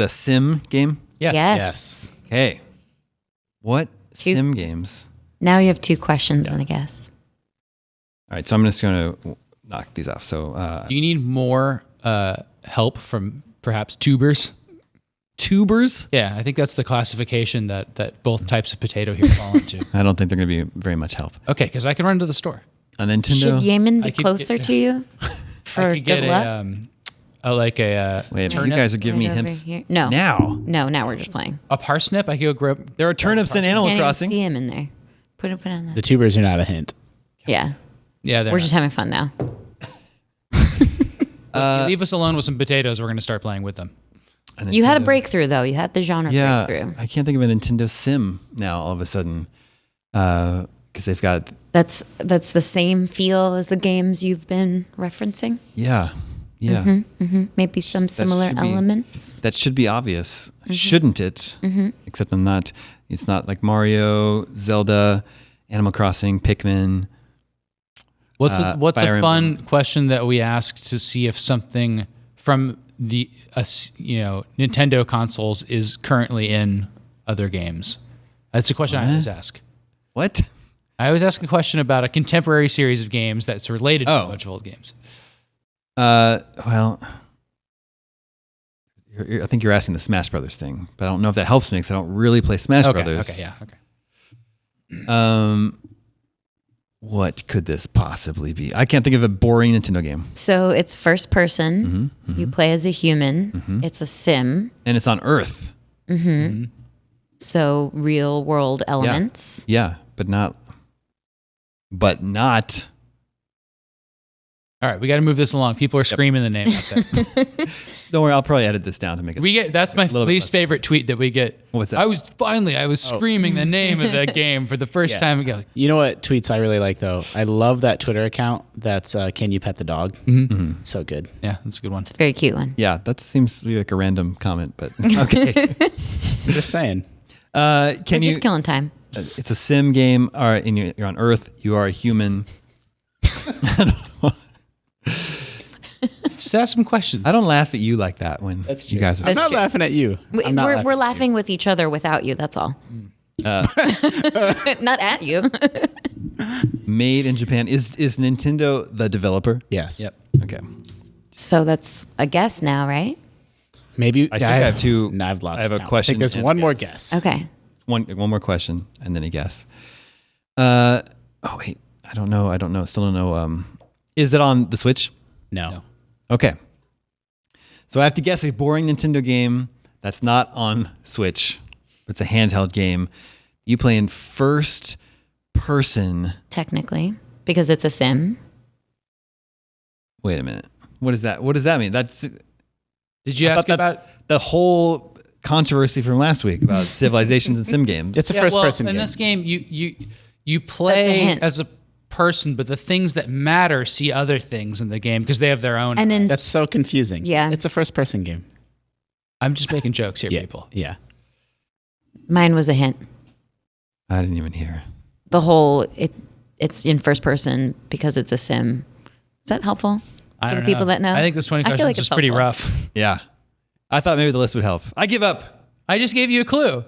a sim game? Yes. Yes. Okay. What 2. sim games? Now you have 2 questions and a guess. All right, so I'm just going to knock these off. So Do you need more help from perhaps tubers? tubers? Yeah, I think that's the classification that both types of potato here fall into. I don't think they're going to be very much help. Okay, because I can run to the store. A Nintendo. Should Yemen be I could closer get- to you I for could get good luck? Wait, you turnip. guys are giving me Right over hints here. No. now. No, now we're just playing. a parsnip. I could go grab. There are turnips in Animal Can't even Crossing. see him in there. Put it on The that. tubers are not a hint. Yeah. Yeah, We're just having fun now. you leave us alone with some potatoes. We're going to start playing with them. You had a Nintendo- breakthrough, though. You had the genre Yeah, breakthrough. I can't think of a Nintendo Sim now. All of a sudden, because they've got That's the same feel as the games you've been referencing. yeah. Maybe some similar should be- elements. That should be obvious, shouldn't it? Except I'm not. It's not like Mario, Zelda, Animal Crossing, Pikmin. What's Fire a Emblem. fun question that we ask to see if something from the Nintendo consoles is currently in other games? That's a question I always ask. What? I always ask a question about a contemporary series of games that's related to a bunch of old games. Well, I think you're asking the Smash Brothers thing, but I don't know if that helps me because I don't really play Smash Brothers. Okay, yeah, okay. What could this possibly be? I can't think of a boring Nintendo game, So it's first person. You play as a human. It's a sim. and it's on Earth. So real world elements. Yeah, but not. All right, we got to move this along. People are screaming the name out there. Don't worry, I'll probably edit this down to make it. That's my little bit least less. favorite tweet that we get. What's that? I was screaming the name of that game for the first time again. You know what tweets I really like though? I love that Twitter account. That's Can You Pet the Dog? It's so good. Yeah, that's a good one. It's a very cute one. Yeah, that seems to be like a random comment, but okay. Just saying. Can We're you? just killing time. It's a sim game. All right, and you're on Earth. You are a human. Just ask some questions. I don't laugh at you like that when That's you true. guys are. I'm not true. laughing at you. I'm not We're laughing. laughing with each other without you. That's all. Not at you. Made in Japan. Is Nintendo the developer? Yes. Yep. Okay. So that's a guess now, right? Maybe I think I have two. No, I've lost. I have a count. question I think there's and one more guess. guess. Okay. One more question and then a guess. Oh wait, I don't know. Still don't know. Is it on the Switch? No. Okay. So I have to guess a boring Nintendo game that's not on Switch. It's a handheld game. You play in first person. Technically, because it's a sim. Wait a minute. What is that? What does that mean? That's Did you I ask thought that's about? the whole controversy from last week about civilizations and sim games. It's a first person in game. this game, you That's a play hint. as a person, but the things that matter see other things in the game because they have their own. And then That's so confusing. Yeah. It's a first person game. I'm just making jokes here, Yeah. people. Yeah. mine was a hint. I didn't even hear. The whole it's in first person because it's a sim. Is that helpful? I For the don't people that know. I think this 20 I feel questions like is it's pretty helpful. rough. Yeah. I thought maybe the list would help. I give up. I just gave you a clue.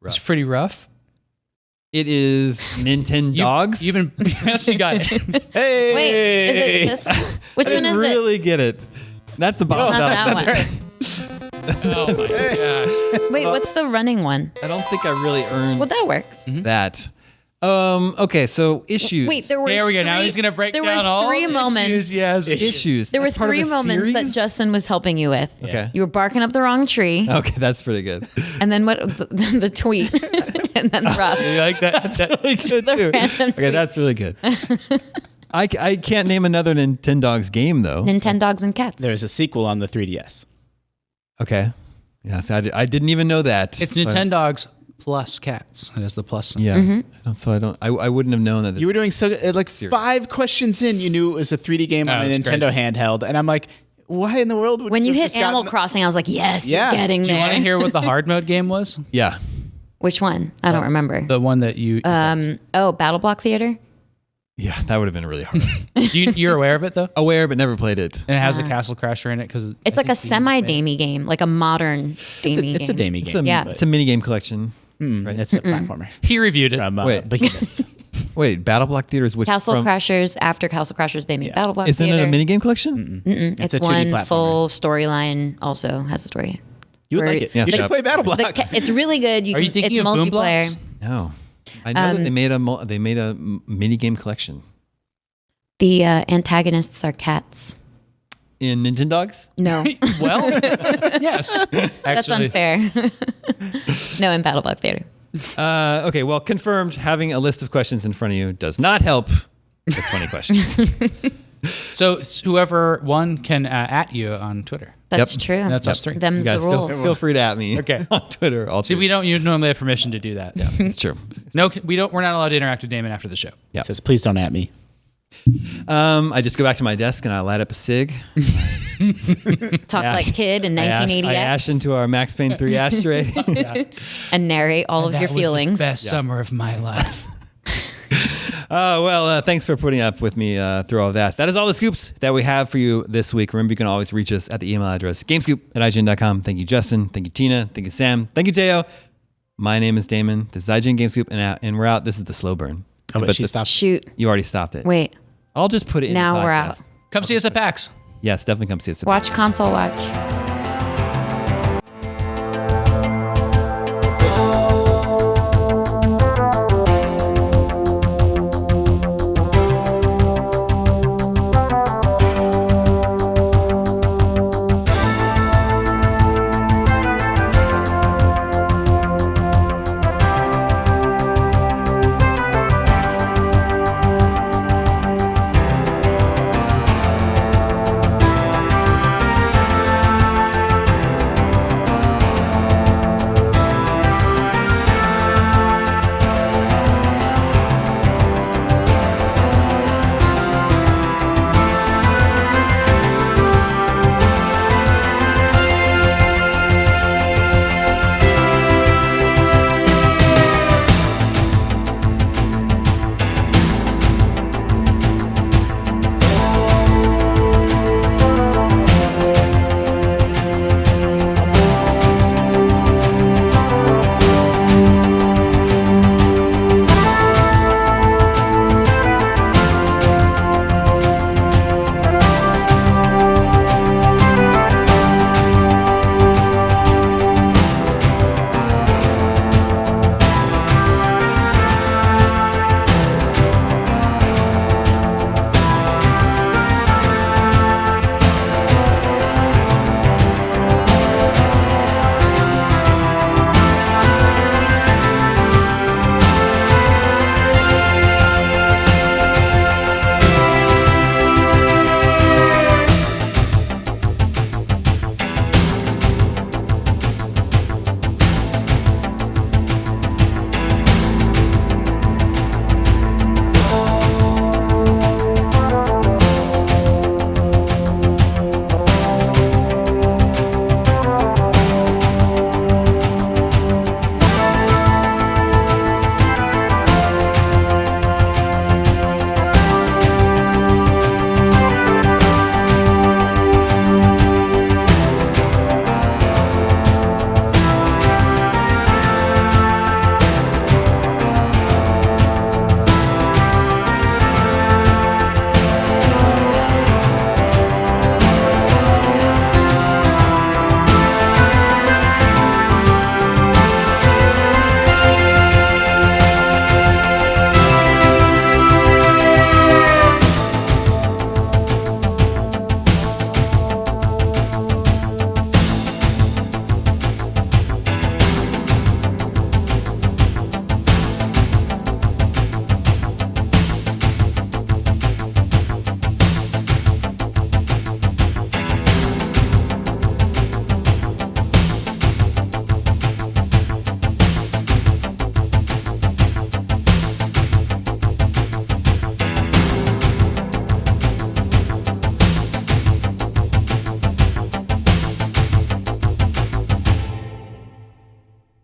It's Rough. pretty rough. It is Nintendogs. You've been yes, you got it. Hey. Wait, is it this one? Which I one didn't is it? really get it. That's the boss. Not that one. Oh my gosh. Wait, what's the running one? I don't think I really earned Well, that works. that. Okay, so issues. Wait, there were Here we go. Now three- he's gonna break there down were all three the moments. issues. Yes, issues. There were That's part of three a moments that series? Justin was helping you with. Okay. You were barking up the wrong tree, Okay, that's pretty good. and then what? The tweet, and then rough. You like that? Really good too. random Okay, tweet. that's really good. I can't name another Nintendogs game though. Nintendogs and cats. There's a sequel on the 3DS. Okay. Yes, I didn't even know that. It's but- Nintendogs plus cats. It is the plus. Yeah. Mm-hmm. I wouldn't have known that. You were doing so like 5 questions in, you knew it was a 3D game on a it's Nintendo crazy. handheld, and I'm like, why in the world would When you have hit just gotten Animal the- Crossing, I was like, yes, Yeah. you're getting Do you there. want to hear what the hard mode game was? Yeah. Which one? I don't remember. The one that you. Battle Block Theater. Yeah, that would have been really hard. You're aware of it though, Aware, but never played it. and it has a Castle Crasher in it because It's like a semi-damey game, like a modern damey It's a game. Damey It's a, game. Yeah. it's a minigame collection. It's a platformer. He reviewed it. From, Wait. Behemoth. Wait, Battle Block Theater is which Castle from? Crashers. After Castle Crashers, they made Battle Block Isn't Theater. it a minigame collection? It's a 2D one platformer. full storyline. Also has a story. You would Or- like it. Yeah, You shut should up. play Battle Block. It's really good. Are you thinking it's of Boom multiplayer. Blocks? No. I know that they made a minigame collection The antagonists are cats. in Nintendogs. No, Well, yes. that's Actually, unfair. No, in Battle Block Theater. Okay, well, confirmed. Having a list of questions in front of you does not help with 20 questions. So whoever won can at you on Twitter. That's Yep. true. That's us three. Them's You guys the rules. feel free to at me Okay. on Twitter. I'll See, we don't normally have permission to do that. It's true. No, we're not allowed to interact with Damon after the show. Yeah. It says, please don't at me. I just go back to my desk and I light up a cig. Talk Ash- like kid in I 1980 ash into our Max Payne 3 ashtray. and narrate all of That your was the feelings. best summer of my life. Thanks for putting up with me through all of that. That is all the scoops that we have for you this week. Remember, you can always reach us at the email address gamescoop@ign.com. Thank you, Justin. Thank you, Tina. Thank you, Sam. Thank you, Teo. My name is Damon. This is IGN Gamescoop, and we're out. This is the slow burn. Oh, but she this- stopped. Shoot. You already stopped it. Wait. I'll just put it in Now the we're podcast. out. Come see us at PAX. Yes, definitely come see us. Watch Console Watch.